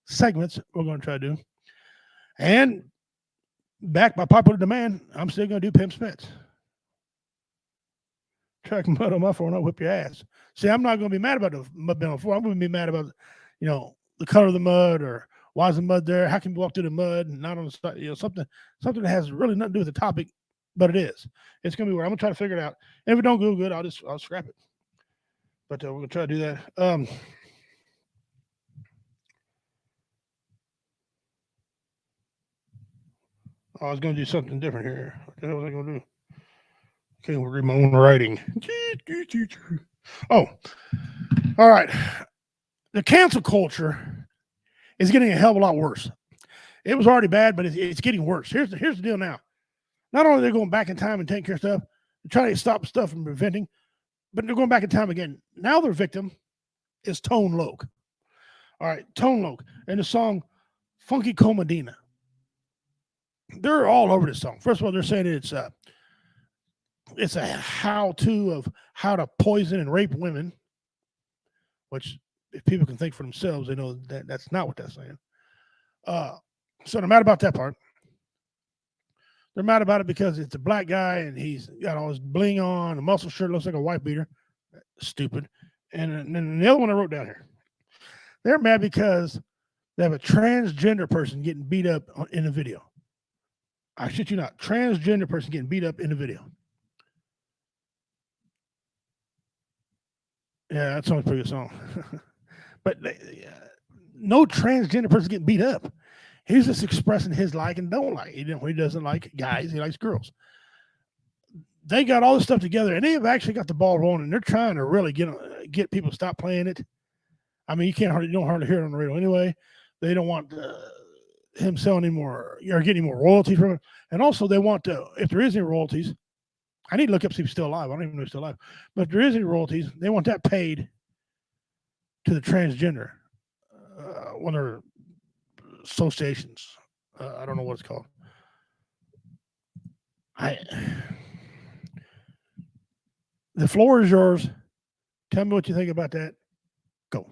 segments we're gonna try to do. And back by popular demand, I'm still gonna do Pimps Pets. Track mud on my floor and I'll whip your ass. See, I'm not gonna be mad about the mud being on the floor. I'm gonna be mad about the color of the mud, or why is the mud there? How can you walk through the mud and not on the side? Something that has really nothing to do with the topic, but it is. It's gonna be where I'm gonna try to figure it out. And if it don't go good, I'll scrap it. But we're gonna try to do that. I was gonna do something different here. What the hell was I gonna do? Okay, we'll read my own writing. Oh, all right. The cancel culture is getting a hell of a lot worse. It was already bad, but it's getting worse. Here's the deal now. Not only are they going back in time and taking care of stuff, trying to stop stuff from preventing, but they're going back in time again. Now their victim is Tone Loc. All right, Tone Loc and the song Funky Comedina. They're all over this song. First of all, they're saying it's a how-to of how to poison and rape women, which if people can think for themselves, they know that that's not what that's saying. So they're mad about that part. They're mad about it because it's a black guy and he's got all his bling on, a muscle shirt, looks like a wife beater. Stupid. And then the other one I wrote down here. They're mad because they have a transgender person getting beat up in a video. I shit you not. Transgender person getting beat up in a video. Yeah, that sounds a pretty good song. But no transgender person getting beat up. He's just expressing his like and don't like. He doesn't like guys. He likes girls. They got all this stuff together, and they have actually got the ball rolling, and they're trying to really get people to stop playing it. I mean, you don't hardly hear it on the radio anyway. They don't want him selling any more or getting more royalties from it. And also, they want if there is any royalties, I need to look up see if he's still alive. I don't even know if he's still alive. But if there is any royalties, they want that paid to the transgender, one of their associations. I don't know what it's called. The floor is yours. Tell me what you think about that. Go.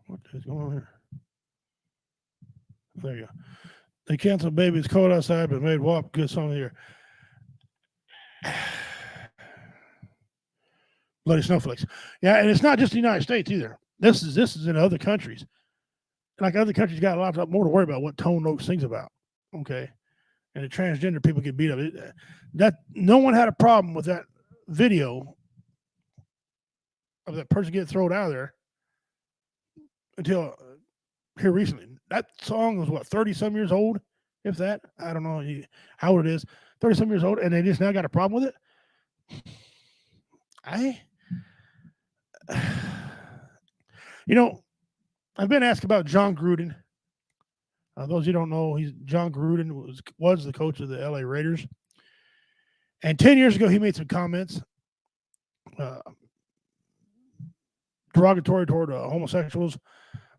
What is going on here? There you go. They canceled Baby It's Cold Outside, but made WAP good song here. Bloody Snowflakes. Yeah, and it's not just the United States either. This is in other countries. Like other countries got a lot more to worry about what Tone Loc sings about. Okay. And the transgender people get beat up. That no one had a problem with that video of that person getting thrown out of there until here recently. That song was what, 30 some years old, if that. I don't know how old it is. 30 some years old, and they just now got a problem with it. You know, I've been asked about John Gruden. Those you don't know, John Gruden was the coach of the LA Raiders. And 10 years ago, he made some comments uh, derogatory toward homosexuals,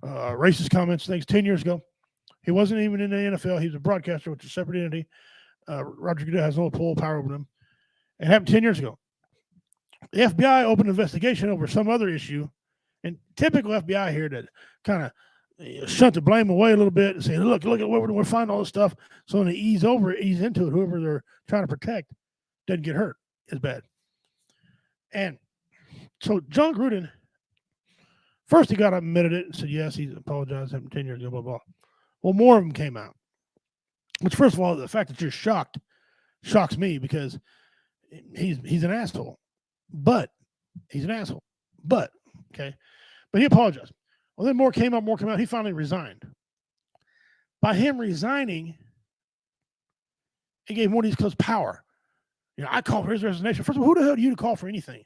racist comments, things 10 years ago. He wasn't even in the NFL. He was a broadcaster, which is a separate entity. Roger Goodell has no full power over them. It happened 10 years ago. The FBI opened an investigation over some other issue. And typical FBI here that kind of shunt the blame away a little bit and say, look at what we're finding all this stuff. So when they ease into it, whoever they're trying to protect doesn't get hurt as bad. And so John Gruden, first he got up and admitted it and said, yes, he's apologized 10 years ago, blah, blah. Well, more of them came out. Which, first of all, the fact that you're shocked shocks me because he's an asshole. But he's an asshole. But, okay. But he apologized. Well, then more came out. He finally resigned. By him resigning, it gave more of these clubs power. You know, I call for his resignation. First of all, who the hell are you to call for anything?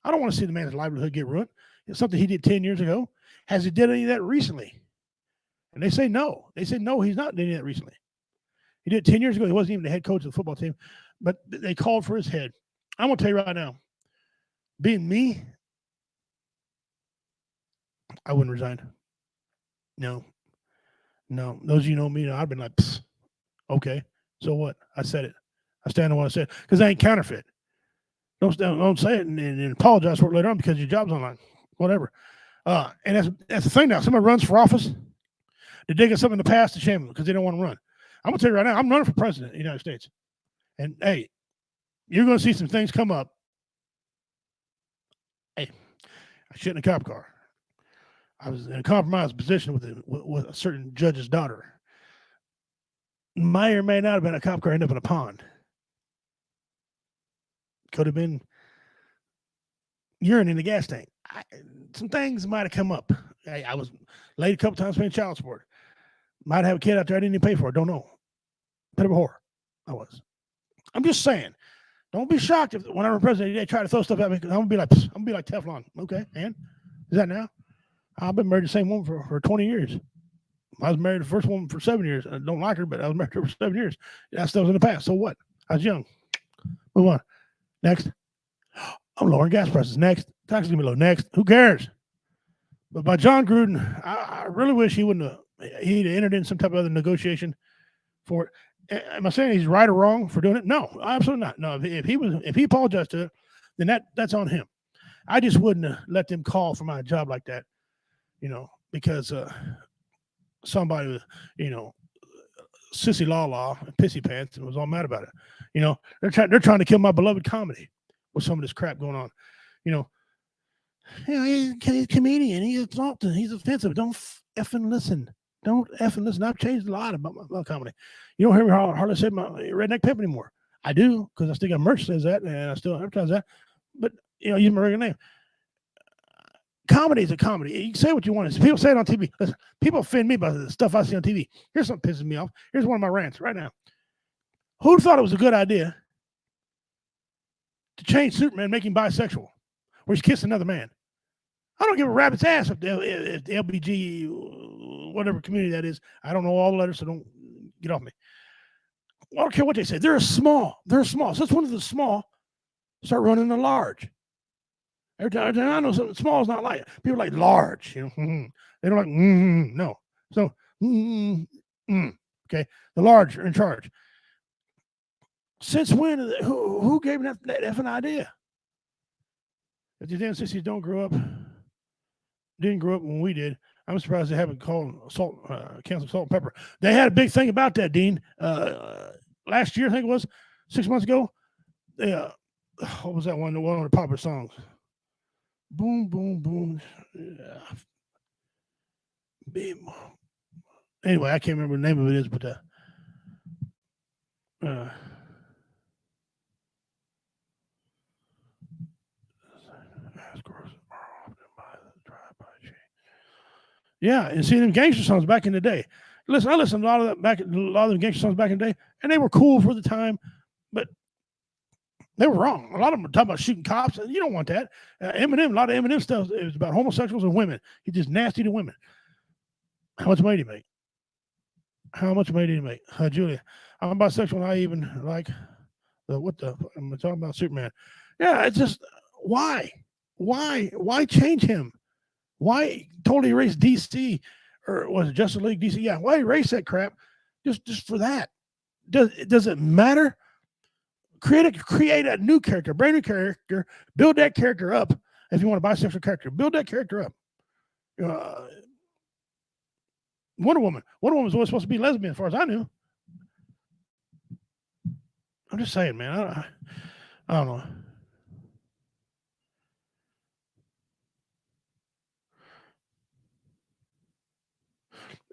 I don't want to see the man's livelihood get ruined. It's something he did 10 years ago. Has he did any of that recently? And they say no. They say no, he's not doing that recently. He did it 10 years ago. He wasn't even the head coach of the football team, but they called for his head. I'm going to tell you right now, being me, I wouldn't resign. No. Those of you know me, I've been like, okay, so what? I said it. I stand on what I said because I ain't counterfeit. Don't say it and apologize for it later on because your job's online. Whatever. And that's the thing now. Somebody runs for office, they dig us up in the past to shame them because they don't want to run. I'm going to tell you right now, I'm running for president of the United States. And, hey, you're going to see some things come up. Hey, I shit in a cop car. I was in a compromised position with a certain judge's daughter. May or may not have been a cop car end up in a pond. Could have been urine in the gas tank. Some things might have come up. I was late a couple times paying child support. Might have a kid out there I didn't even pay for. Don't know. Bit of a whore. I was. I'm just saying. Don't be shocked if when I'm president, they try to throw stuff at me. I'm gonna be like Teflon. Okay, and is that now? I've been married to the same woman for 20 years. I was married to the first woman for 7 years. I don't like her, but I was married to her for 7 years. That stuff was in the past. So what? I was young. Move on. Next. I'm lowering gas prices. Next. Taxes gonna be low. Next. Who cares? But by John Gruden, I really wish he'd entered in some type of other negotiation for it. Am I saying he's right or wrong for doing it? No, absolutely not. No, if he apologized to it, then that's on him. I just wouldn't let them call for my job like that, because somebody with, sissy la and pissy pants and was all mad about it. They're trying to kill my beloved comedy with some of this crap going on. He's a comedian. He's exalted. He's offensive. Don't effing listen. Don't effing listen. I've changed a lot about my comedy. You don't hear me hardly say my redneck pimp anymore. I do because I still got merch that says that, and I still advertise that. But use my regular name. Comedy is a comedy. You can say what you want. People say it on TV. Listen, people offend me by the stuff I see on TV. Here's something that pisses me off. Here's one of my rants right now. Who thought it was a good idea to change Superman, make him bisexual, where he's kissing another man? I don't give a rabbit's ass if the LBG, whatever community that is. I don't know all the letters, so don't get off me. I don't care what they say. They're small. So it's one of the small start running the large. Every time I know something small is not like it. People like large. They don't like no. So okay, the large are in charge. Since when? Who gave that effing idea? If the damn sissies didn't grow up when we did, I'm surprised they haven't called canceled salt and pepper. They had a big thing about that, Dean. Last year, I think it was 6 months ago. What was that one? One of the popular songs. Boom, boom, boom. Yeah. Anyway, I can't remember the name of it is, but yeah, and see them gangster songs back in the day. Listen, I listened to a lot of them gangster songs back in the day, and they were cool for the time. But They were wrong. A lot of them were talking about shooting cops, and you don't want that. Eminem, a lot of Eminem stuff is about homosexuals and women. He's just nasty to women. How much money do you make? How much money do you make? Julia, I'm bisexual and I even like I'm talking about Superman. Yeah, it's just why? Why change him? Why totally erase DC or was it Justice League DC? Yeah, why erase that crap? Just for that. Does it matter? Create a new character, brand new character, build that character up. If you want a bisexual character, build that character up. Wonder Woman was always supposed to be lesbian, as far as I knew. I'm just saying, man. I don't know.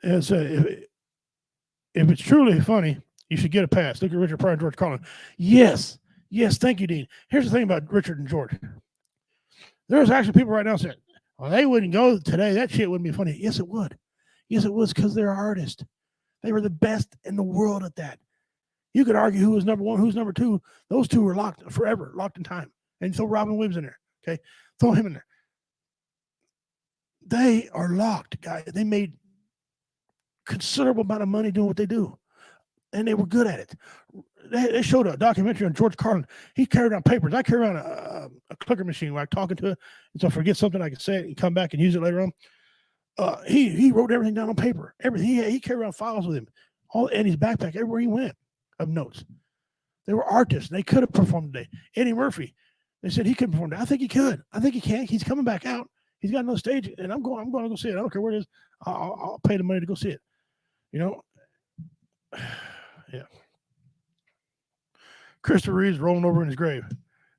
It's if it's truly funny, you should get a pass. Look at Richard Pryor and George Carlin. Yes, thank you, Dean. Here's the thing about Richard and George. There's actually people right now saying, well, they wouldn't go today. That shit wouldn't be funny. Yes, it would. Yes, it was because they're artists. They were the best in the world at that. You could argue who was number one, who's number two. Those two were locked forever, locked in time. And throw Robin Williams in there. Okay. Throw him in there. They are locked, guys. They made considerable amount of money doing what they do. And they were good at it. They showed a documentary on George Carlin. He carried around papers. I carry around a clicker machine where I'm talking to it. And so I forget something, I can say it and come back and use it later on. He wrote everything down on paper. Everything. He carried around files with him. All in his backpack, everywhere he went, of notes. They were artists. They could have performed today. Eddie Murphy, they said he couldn't perform today. I think he could. I think he can. He's coming back out. He's got another stage, and I'm going to go see it. I don't care where it is. I'll pay the money to go see it. You know? Yeah. Christopher Reeve's rolling over in his grave.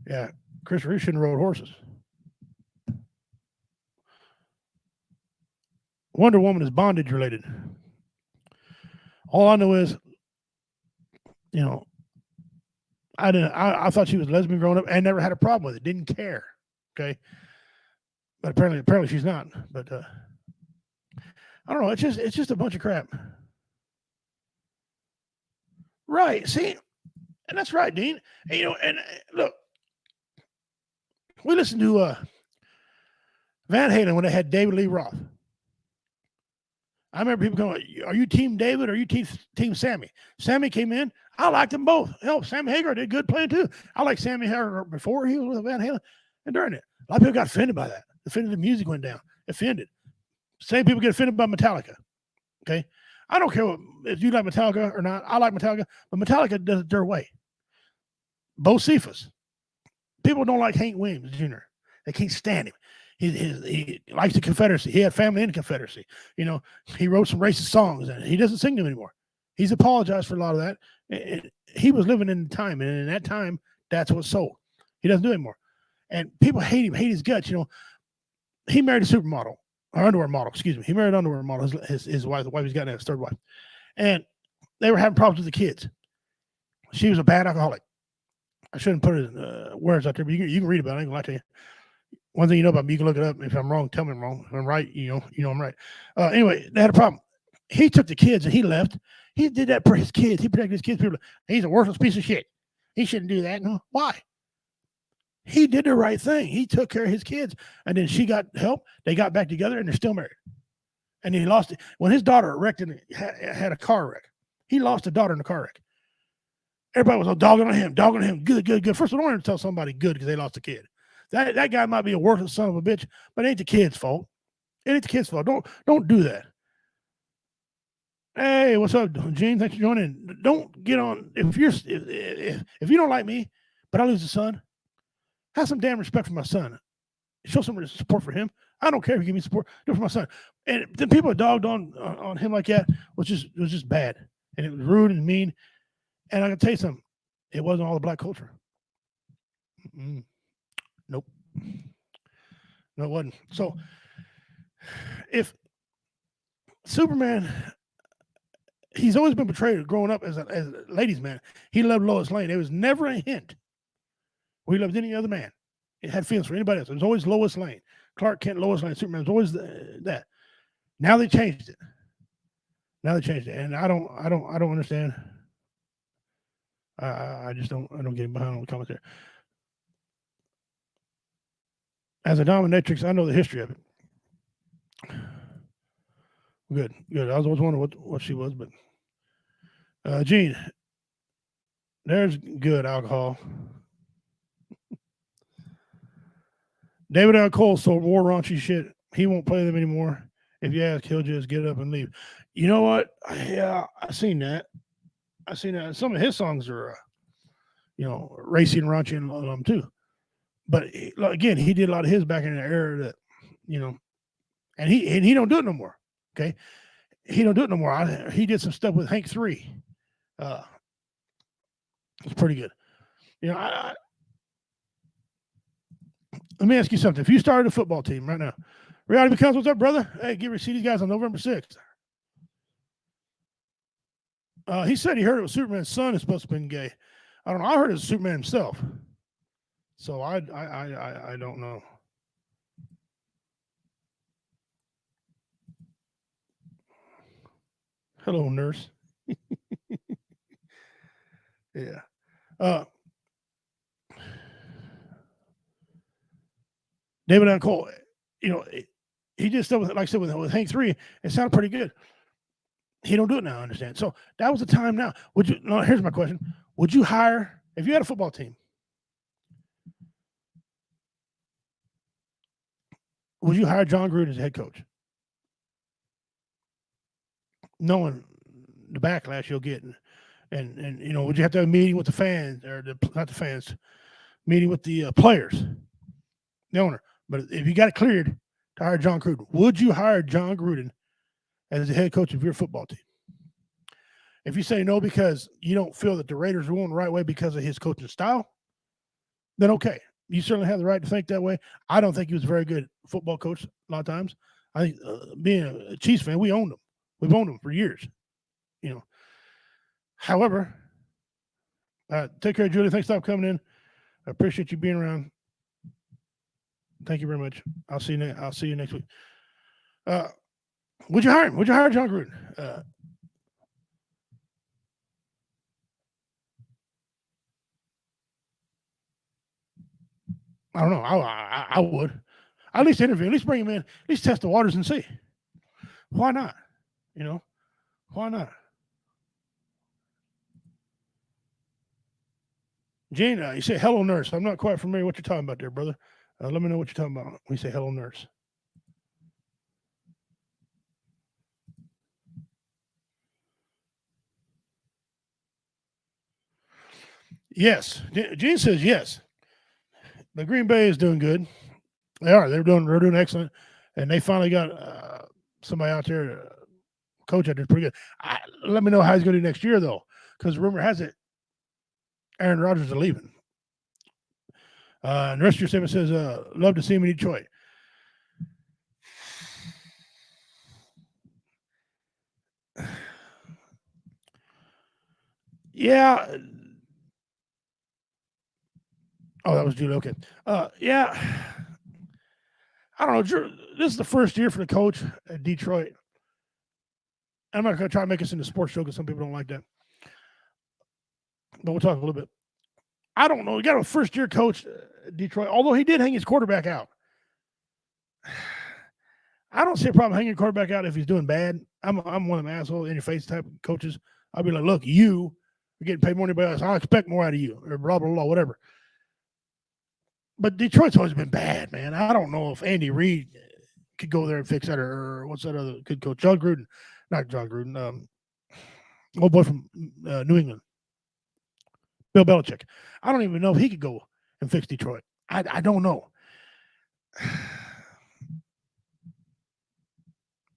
Yeah. Christopher Reeve shouldn't have rode horses. Wonder Woman is bondage related. All I know is, I thought she was lesbian growing up and never had a problem with it. Didn't care. Okay. But apparently she's not. But I don't know. It's just a bunch of crap. Right. See, and that's right, Dean. And, and look, we listened to Van Halen when they had David Lee Roth. I remember people going, are you team David or are you team Sammy? Sammy came in. I liked them both. Hell, Sammy Hagar did good playing too. I liked Sammy Hagar before he was with Van Halen and during it. A lot of people got offended by that. Offended the music went down. Offended. Same people get offended by Metallica. Okay. I don't care if you like Metallica or not. I like Metallica, but Metallica does it their way. Bo Cephas. People don't like Hank Williams Jr. They can't stand him. He likes the Confederacy. He had family in the Confederacy. He wrote some racist songs, and he doesn't sing them anymore. He's apologized for a lot of that. And he was living in the time, and in that time, that's what's sold. He doesn't do it anymore. And people hate him, hate his guts. He married a supermodel, or underwear model, excuse me. He married an underwear model, his wife, the wife he's got now, his third wife. And they were having problems with the kids. She was a bad alcoholic. I shouldn't put it in words out there, but you can read about it. I ain't gonna lie to you. One thing you know about me, you can look it up. If I'm wrong, tell me I'm wrong. If I'm right, you know I'm right. Anyway, they had a problem. He took the kids and he left. He did that for his kids. He protected his kids. People, he's a worthless piece of shit. He shouldn't do that. No, why? He did the right thing. He took care of his kids, and then she got help. They got back together, and they're still married. And he lost it when his daughter had a car wreck. He lost a daughter in a car wreck. Everybody was dogging on him. Good. First of all, I don't want to tell somebody good because they lost a kid. That guy might be a worthless son of a bitch, but it ain't the kid's fault. It ain't the kid's fault. Don't do that. Hey, what's up, Gene? Thanks for joining. Don't get on if you don't like me, but I lose a son. Have some damn respect for my son. Show some support for him. I don't care if you give me support. Do it for my son. And then people dogged on him like that was just bad, and it was rude and mean. And I can tell you something. It wasn't all the black culture. Nope. No, it wasn't. So if Superman, he's always been portrayed growing up as a ladies' man. He loved Lois Lane. There was never a hint where he loved any other man. It had feelings for anybody else. It was always Lois Lane. Clark Kent, Lois Lane, Superman. It was always that. Now they changed it. And I don't understand. I just don't get behind on the comments there. As a dominatrix, I know the history of it. Good, good. I was always wondering what she was, but Gene, there's good alcohol. David Allen Cole sold more raunchy shit. He won't play them anymore. If you ask, he'll just get up and leave. You know what? Yeah, I seen that. I seen that. Some of his songs are, racy and raunchy and them too. But again, he did a lot of his back in the era that, you know, and he don't do it no more. Okay, he don't do it no more. He did some stuff with Hank 3. It's pretty good. You know, let me ask you something. If you started a football team right now, Reality Becomes, what's up, brother? Hey, get ready to see these guys on November 6th. He said he heard it was Superman's son is supposed to have been gay. I don't know. I heard it was Superman himself. So I don't know. Hello, nurse. Yeah. David Allen Cole, he did stuff with, like I said, with Hank 3. It sounded pretty good. He don't do it now, I understand. So that was the time now. Would you? No, here's my question. Would you hire, if you had a football team, would you hire John Gruden as head coach? Knowing the backlash you'll get, and would you have to have a meeting with the fans, or not the fans, meeting with the players, the owner? But if you got it cleared to hire John Gruden, would you hire John Gruden as the head coach of your football team? If you say no because you don't feel that the Raiders are going the right way because of his coaching style, then okay. You certainly have the right to think that way. I don't think he was a very good football coach a lot of times. I think being a Chiefs fan, we owned him. We've owned him for years. However, take care, Julie. Thanks for coming in. I appreciate you being around. Thank you very much. I'll see you next week. Would you hire him? Would you hire John Gruden? I don't know. I would. At least interview. At least bring him in. At least test the waters and see. Why not? Why not? Gene, you say hello, nurse. I'm not quite familiar what you're talking about there, brother. Let me know what you're talking about when you say hello, nurse. Yes. Gene says yes. The Green Bay is doing good. They are. They're doing excellent, and they finally got somebody out there, coach out there, pretty good. Let me know how he's going to do next year, though, because rumor has it Aaron Rodgers is leaving. And the rest of your statement says, "Love to see him in Detroit." Yeah. Oh, that was Julie. Okay. Yeah. I don't know. This is the first year for the coach at Detroit. I'm not going to try to make us into a sports show because some people don't like that. But we'll talk a little bit. I don't know. You got a first year coach at Detroit, although he did hang his quarterback out. I don't see a problem hanging a quarterback out if he's doing bad. I'm one of them asshole in your face type of coaches. I'll be like, look, you're getting paid more than anybody else. I expect more out of you, or blah, blah, blah, whatever. But Detroit's always been bad, man. I don't know if Andy Reid could go there and fix that, or what's that other good coach? John Gruden. Not John Gruden. Old boy from New England. Bill Belichick. I don't even know if he could go and fix Detroit. I don't know.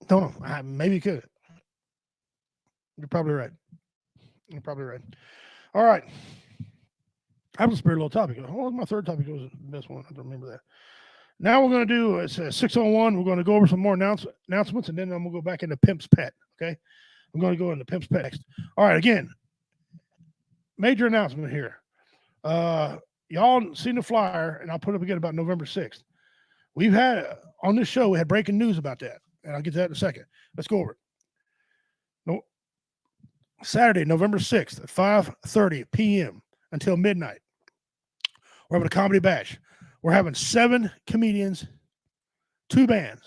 Don't know. Maybe he could. You're probably right. All right. I was a spare little topic. What was my third topic? It was this one. I don't remember that. Now we're going to do, it's 6:01. We're going to go over some more announcements, and then I'm going to go back into Pimp's Pet. Okay. I'm going to go into Pimp's Pet next. All right. Again, major announcement here. Y'all seen the flyer, and I'll put it up again about November 6th. We've had, on this show, we had breaking news about that, and I'll get to that in a second. Let's go over it. No, Saturday, November 6th at 5:30 p.m. until midnight. We're having a comedy bash. We're having 7 comedians, 2 bands.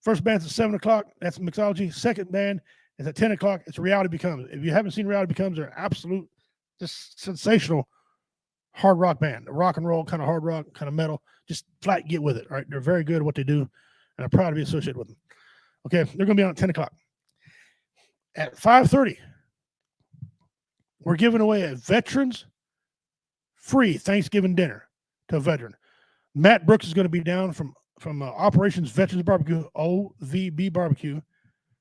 First band's at 7 o'clock. That's mixology. Second band is at 10 o'clock. It's Reality Becomes. If you haven't seen Reality Becomes, they're absolute, just sensational hard rock band. Rock and roll, kind of hard rock, kind of metal. Just flat get with it, right? They're very good at what they do, and I'm proud to be associated with them. Okay, they're going to be on at 10 o'clock. At 5:30, we're giving away a veterans free Thanksgiving dinner to a veteran. Matt Brooks is going to be down from Operations Veterans Barbecue, OVB Barbecue,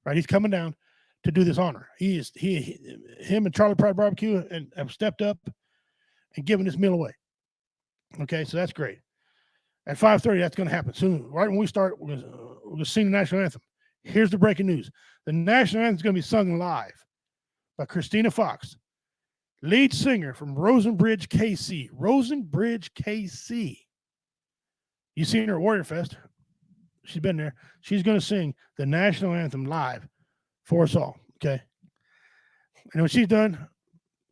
right? He's coming down to do this honor. Him and Charlie Pride Barbecue and have stepped up and given this meal away. Okay, so that's great. At 5:30, that's going to happen soon. Right when we start, we're going to sing the national anthem. Here's the breaking news: the national anthem is going to be sung live by Christina Fox, lead singer from Rosenbridge, KC. Rosenbridge, KC. You've seen her at Warrior Fest. She's been there. She's going to sing the national anthem live for us all, okay? And when she's done,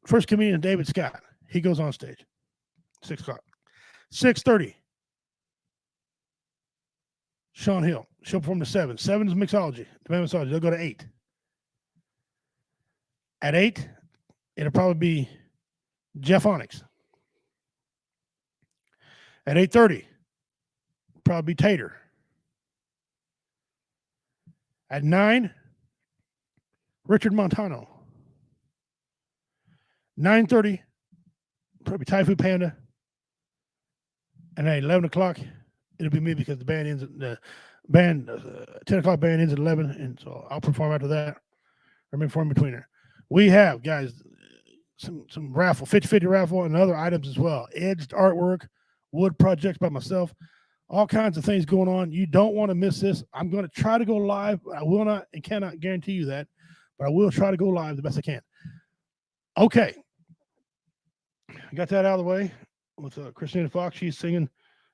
first comedian David Scott, he goes on stage, 6 o'clock. 6:30, Sean Hill. She'll perform to 7. 7 is mixology. They'll go to 8. At 8, it'll probably be Jeff Onyx. At 8:30, probably be Tater. At 9, Richard Montano. 9:30, probably Typhoon Panda. And at 11 o'clock, it'll be me because the band ends at 10 o'clock band ends at 11. And so I'll perform after that. I'm in between there. We have, guys, some raffle, 50-50 raffle and other items as well. Edged artwork, wood projects by myself, all kinds of things going on. You don't want to miss this. I'm going to try to go live. I will not and cannot guarantee you that, but I will try to go live the best I can. Okay. I got that out of the way with Christina Fox. She's singing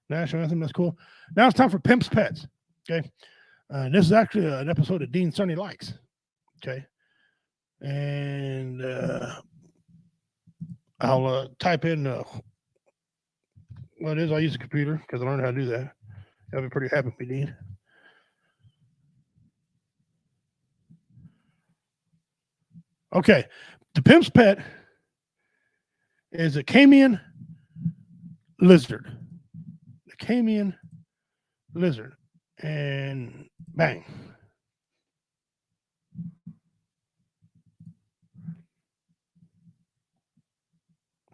national anthem. That's cool. Now it's time for Pimps Pets. Okay. This is actually an episode that Dean Sonny likes. Okay. And I'll type in what it is. I use a computer because I learned how to do that. I'll be pretty happy with me, Dean. Okay. The Pimp's Pet is a Cayman lizard. The Cayman lizard. And bang.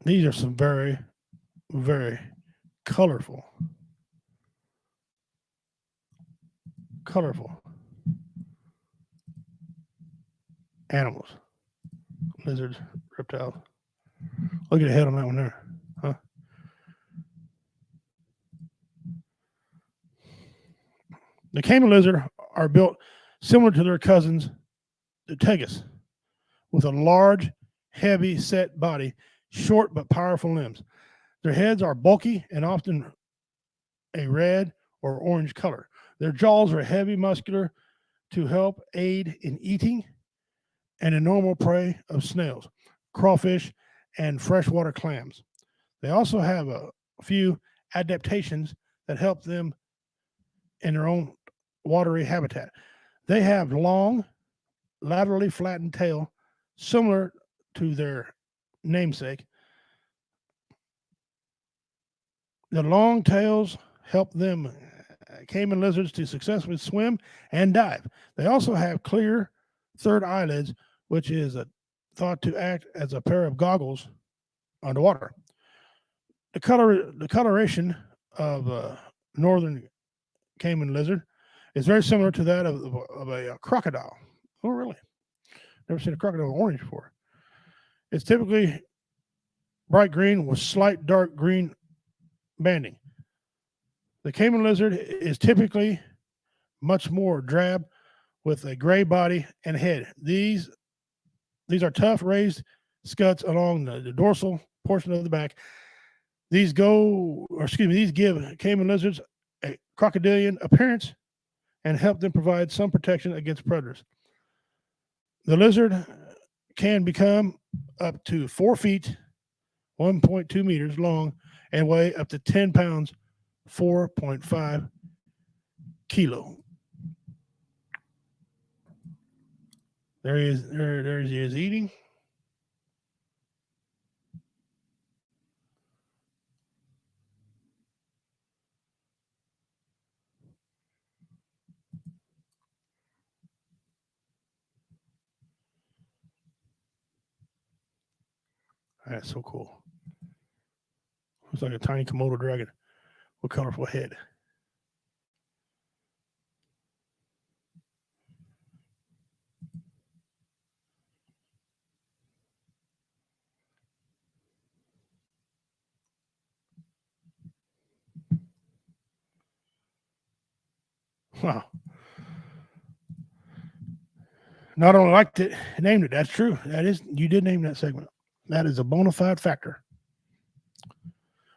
These are some very, very colorful animals. Lizards, reptiles. Look at the head on that one there. Huh? The Cayman lizard are built similar to their cousins, the tegus, with a large, heavy set body, short but powerful limbs. Their heads are bulky and often a red or orange color. Their jaws are heavy, muscular to help aid in eating and a normal prey of snails, crawfish, and freshwater clams. They also have a few adaptations that help them in their own watery habitat. They have long, laterally flattened tail, similar to their namesake. The long tails help them, Cayman lizards, to successfully swim and dive. They also have clear third eyelids, which is thought to act as a pair of goggles underwater. The coloration of northern Cayman lizard is very similar to that of a crocodile. Oh, really? Never seen a crocodile orange before. It's typically bright green with slight dark green banding. The Cayman lizard is typically much more drab with a gray body and head. These are tough raised scuts along the dorsal portion of the back. These give Cayman lizards a crocodilian appearance and help them provide some protection against predators. The lizard can become up to 4 feet, 1.2 meters long, and weigh up to 10 pounds, 4.5 kilo. There he is. There he is eating. That's so cool. Looks like a tiny Komodo dragon with colorful head. Wow. Not only liked it, named it. That's true. That is, you did name that segment. That is a bona fide factor.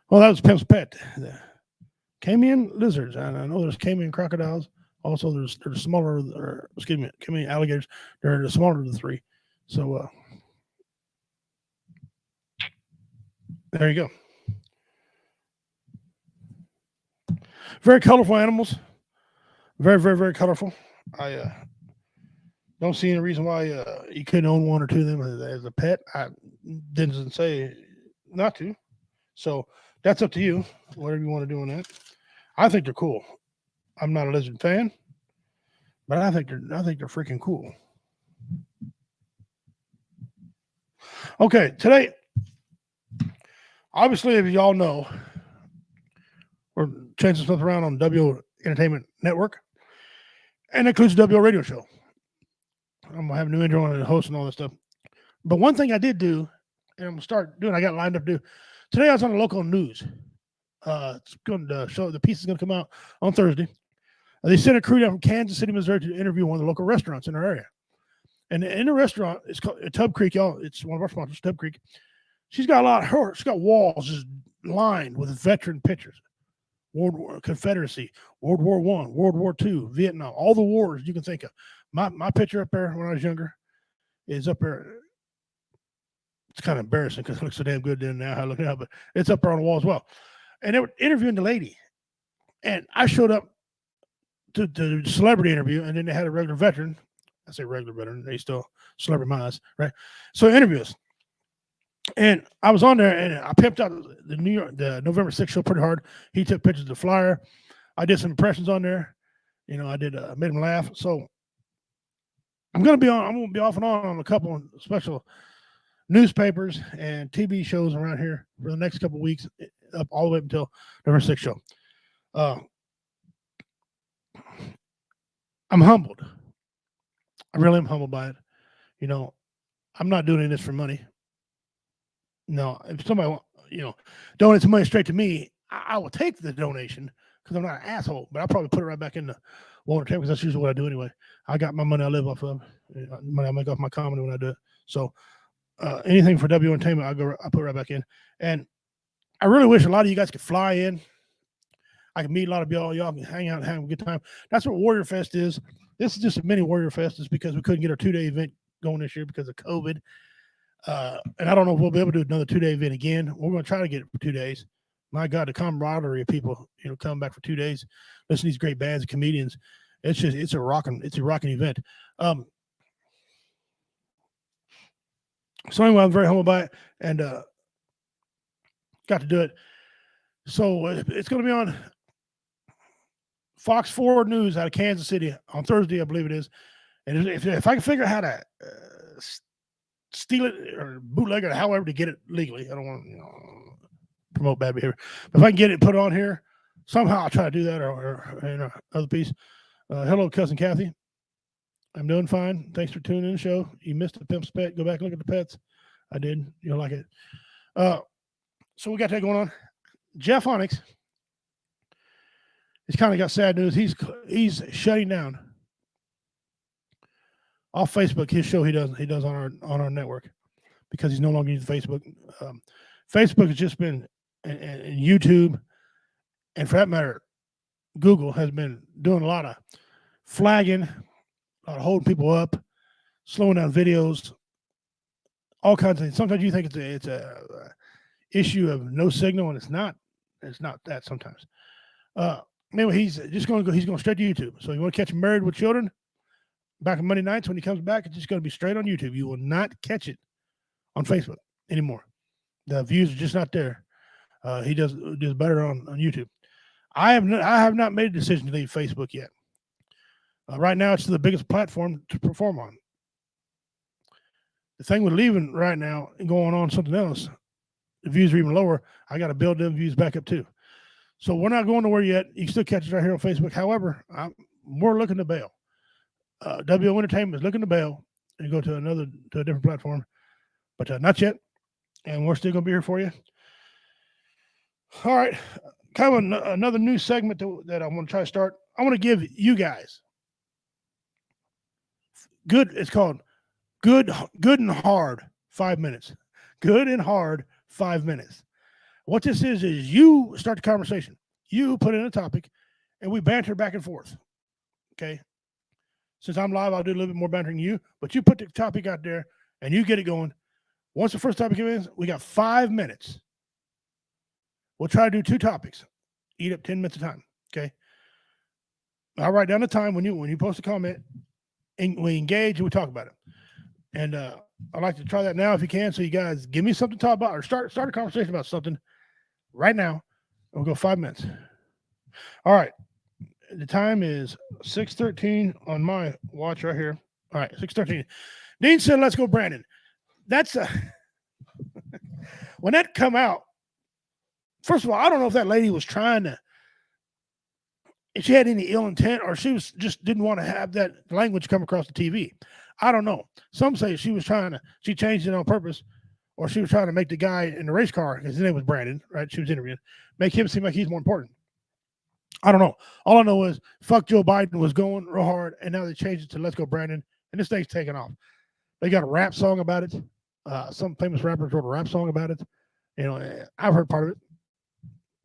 Well, that was Pimp's Pet. The Cayman lizards. And I know there's Cayman crocodiles. Also, there's smaller, or excuse me, Cayman alligators. They're the smaller of the three. So there you go. Very colorful animals. Very, very, very colorful. I don't see any reason why you couldn't own one or two of them as a pet. I didn't say not to. So that's up to you. Whatever you want to do on that. I think they're cool. I'm not a lizard fan, but I think they're freaking cool. Okay, today, obviously, if y'all know, we're changing stuff around on W Entertainment Network, and it includes W Radio Show. I'm gonna have a new intro and a host and all this stuff. But one thing I did do, and I'm gonna start doing, I got lined up to do today. I was on the local news. It's going to show the piece is going to come out on Thursday. They sent a crew down from Kansas City, Missouri, to interview one of the local restaurants in our area. And in the restaurant, it's called Tub Creek, y'all. It's one of our sponsors, Tub Creek. She's got a lot of her. She's got walls just lined with veteran pictures. World War, Confederacy, World War I, World War II, Vietnam, all the wars you can think of. My picture up there when I was younger is up there. It's kind of embarrassing because it looks so damn good then now. I look it up, but it's up there on the wall as well. And they were interviewing the lady. And I showed up to the celebrity interview, and then they had a regular veteran. I say regular veteran. They still celebrity my eyes, right? So interviews. And I was on there, and I pimped out the November 6th show pretty hard. He took pictures of the flyer. I did some impressions on there. You know, I did made him laugh. So I'm gonna be off and on a couple of special newspapers and TV shows around here for the next couple of weeks, up all the way up until November 6th show. I'm humbled. I really am humbled by it. You know, I'm not doing this for money. No, if somebody, donates some money straight to me, I will take the donation because I'm not an asshole, but I'll probably put it right back in the water tank because that's usually what I do anyway. I got my money I live off of, money I make off my comedy when I do it. So anything for W Entertainment, I put right back in. And I really wish a lot of you guys could fly in. I can meet a lot of y'all can hang out and have a good time. That's what Warrior Fest is. This is just a mini Warrior Fest. It's because we couldn't get our 2-day event going this year because of COVID. And I don't know if we'll be able to do another 2-day event again. We're going to try to get it for 2 days. My God, the camaraderie of people, coming back for 2 days, listen to these great bands and comedians. It's a rocking event. So anyway, I'm very humbled by it and got to do it. So it's going to be on Fox 4 News out of Kansas City on Thursday, I believe it is. And if I can figure out how to steal it or bootleg it or however to get it legally, I don't want to promote bad behavior. But if I can get it put on here, somehow I'll try to do that or other piece. Hello, Cousin Kathy. I'm doing fine. Thanks for tuning in the show. You missed the Pimp's Pet. Go back and look at the pets. I did. You'll like it. So we got that going on. Jeff Onyx. He's kind of got sad news. He's shutting down off Facebook. His show he does on our network because he's no longer using Facebook. Facebook has just been and YouTube, and for that matter, Google has been doing a lot of flagging, a lot of holding people up, slowing down videos, all kinds of things. Sometimes you think it's a issue of no signal, and it's not. It's not that sometimes. Uh, anyway, he's just going to go. He's going straight to YouTube. So you want to catch him Married with Children back on Monday nights when he comes back? It's just going to be straight on YouTube. You will not catch it on Facebook anymore. The views are just not there. He does better on YouTube. I have not made a decision to leave Facebook yet. Right now, it's the biggest platform to perform on. The thing with leaving right now and going on something else, the views are even lower. I got to build them views back up too. So we're not going nowhere yet. You can still catch us right here on Facebook. However, we're looking to bail. WO Entertainment is looking to bail and go to a different platform, but not yet. And we're still going to be here for you. All right, kind of another new segment that I want to try to start. I want to give you guys good. It's called good and hard 5 minutes. Good and hard 5 minutes. What this is you start the conversation. You put in a topic, and we banter back and forth. Okay. Since I'm live, I'll do a little bit more bantering than you, but you put the topic out there, and you get it going. Once the first topic comes in, we got 5 minutes. We'll try to do 2 topics. Eat up 10 minutes of time. Okay. I'll write down the time when you post a comment, and we engage and we talk about it. And I'd like to try that now if you can. So you guys give me something to talk about or start a conversation about something right now. We'll go 5 minutes. All right. The time is 6:13 on my watch right here. All right, 6:13. Dean said, "Let's go, Brandon." That's when that come out. First of all, I don't know if that lady was trying to, if she had any ill intent, or she was just didn't want to have that language come across the TV. I don't know. Some say she changed it on purpose, or she was trying to make the guy in the race car, his name was Brandon, right? She was interviewing, make him seem like he's more important. I don't know. All I know is fuck Joe Biden was going real hard, and now they changed it to let's go Brandon, and this thing's taking off. They got a rap song about it. Some famous rappers wrote a rap song about it. You know, I've heard part of it.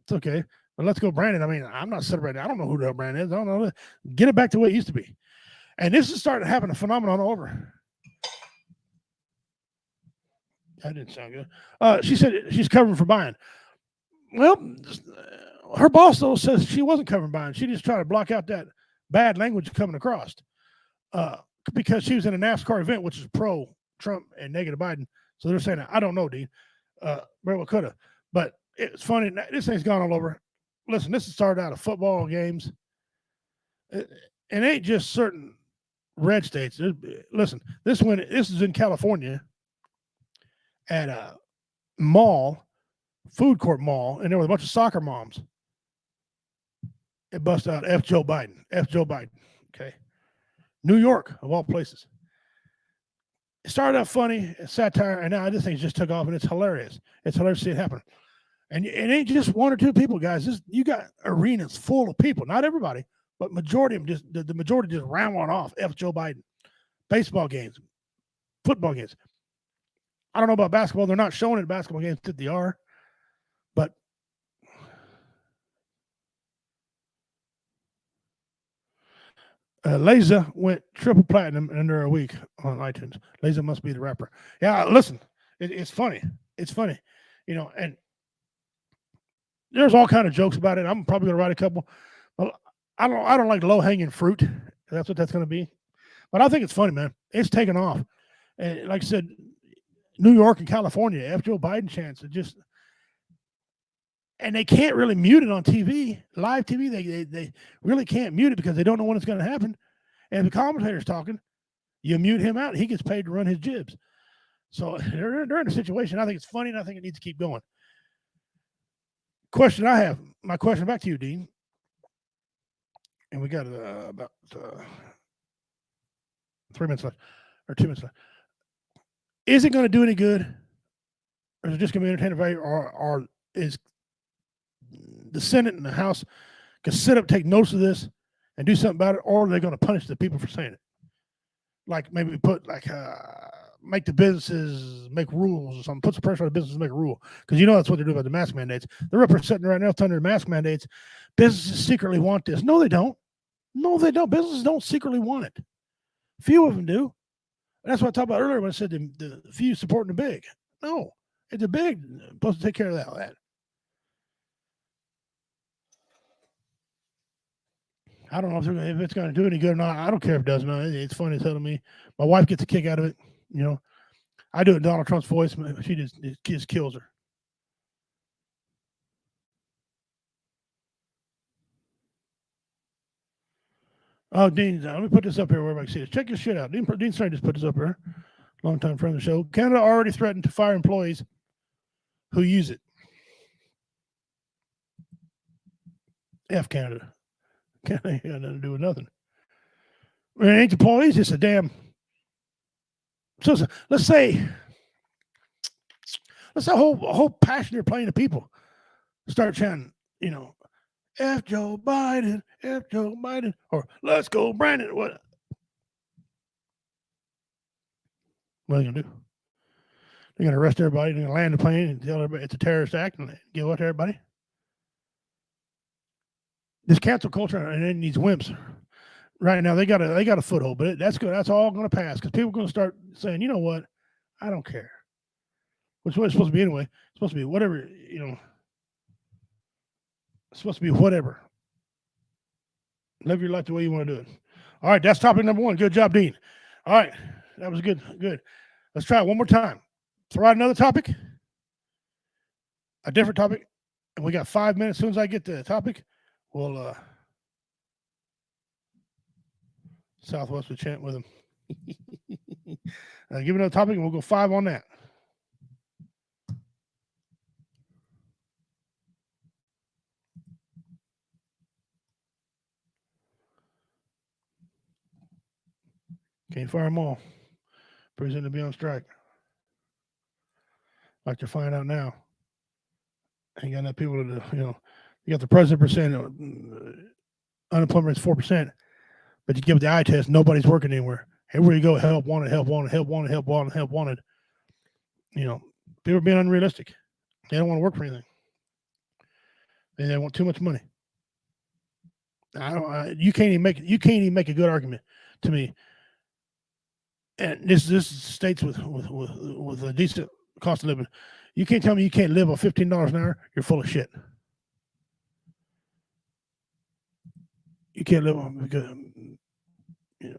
It's okay. But let's go Brandon. I mean, I'm not celebrating. I don't know who the hell Brandon is. I don't know. Get it back to the way it used to be. And this is starting to happen, a phenomenon all over. That didn't sound good. She said she's covering for buying. Well, her boss, though, says she wasn't covering buying. She just tried to block out that bad language coming across. Because she was in a NASCAR event, which is pro-Trump and negative Biden. So they're saying, I don't know, Dean. Very well could have. But it's funny. This thing's gone all over. Listen, this has started out of football games. It ain't just certain red states. Listen, this is in California at a mall, food court mall, and there was a bunch of soccer moms. It busted out F Joe Biden. F Joe Biden. Okay. New York, of all places. It started out funny, satire, and now this thing just took off, and it's hilarious. It's hilarious to see it happen. And it ain't just 1 or 2 people, guys. You got arenas full of people. Not everybody, but majority of them the majority just ran one off. F Joe Biden. Baseball games, football games. I don't know about basketball. They're not showing it at basketball games that they are. But Leza went triple platinum in under a week on iTunes. Leza must be the rapper. Yeah, listen, it's funny. It's funny, you know, and there's all kind of jokes about it. I'm probably gonna write a couple. But I don't like low hanging fruit. That's what that's gonna be. But I think it's funny, man. It's taken off, and like I said, New York and California, F Joe Biden chants. It just. And they can't really mute it on TV, live TV. They really can't mute it because they don't know when it's going to happen. And if the commentator's talking, you mute him out. He gets paid to run his jibs. So they're in a situation. I think it's funny, and I think it needs to keep going. Question I have, my question back to you, Dean. And we got about 3 minutes left, or 2 minutes left. Is it going to do any good? Or is it just going to be entertainment value? Or is the Senate and the House can sit up, take notes of this, and do something about it, or are they going to punish the people for saying it? Like maybe make the businesses make rules or something. Put some pressure on the businesses to make a rule, because you know that's what they're doing about the mask mandates. They're representing right now under the mask mandates. Businesses secretly want this. No, they don't. No, they don't. Businesses don't secretly want it. Few of them do. And that's what I talked about earlier when I said the few supporting the big. No, it's the big supposed to take care of that. I don't know if it's going to do any good or not. I don't care if it does or not. It's funny as hell to me. My wife gets a kick out of it. You know, I do it in Donald Trump's voice. She just kills her. Oh, Dean, let me put this up here where everybody can see it. Check your shit out. Dean Stern just put this up here. Longtime friend of the show. Canada already threatened to fire employees who use it. F Canada. Canada ain't got nothing to do with nothing. It ain't the employees, it's a damn. So let's say a whole passionate plane of people start chanting, you know, F Joe Biden, or let's go Brandon. What are they gonna do? They're gonna arrest everybody, they're gonna land the plane and tell everybody it's a terrorist act and give what to everybody? This cancel culture and then these wimps right now, they got a foothold, but that's good. That's all gonna pass because people are gonna start saying, you know what, I don't care. Which is what it's supposed to be anyway. It's supposed to be whatever, you know. It's supposed to be whatever. Live your life the way you want to do it. All right, that's topic number one. Good job, Dean. All right, that was good. Good. Let's try it one more time. Throw out another topic, a different topic, and we got 5 minutes. As soon as I get the topic, we'll Southwest will chant with him. Give me another topic, and we'll go 5 on that. Can't fire them all. President to be on strike. Like to find out now. Ain't got enough people to, you know, you got the president percent, unemployment rate's 4%, but you give the eye test, nobody's working anywhere. Everywhere you go, help wanted, help wanted, help wanted, help wanted, help wanted. You know, people are being unrealistic. They don't want to work for anything. They want too much money. You can't even make a good argument to me. And this states with a decent cost of living. You can't tell me you can't live on $15 an hour. You're full of shit. You can't live on because you know,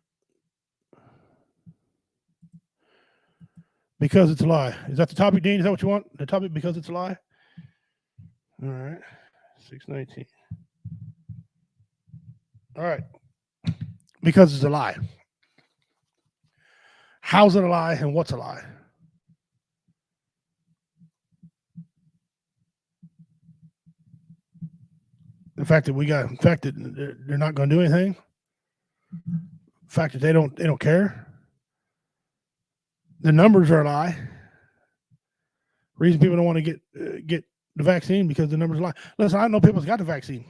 because it's a lie. Is that the topic, Dean? Is that what you want? The topic because it's a lie? All right. 619. All right. Because it's a lie. How's it a lie and what's a lie? The fact that they're not going to do anything. The fact that they don't care. The numbers are a lie. Reason people don't want to get the vaccine because the numbers are a lie. Listen, I know people's got the vaccine.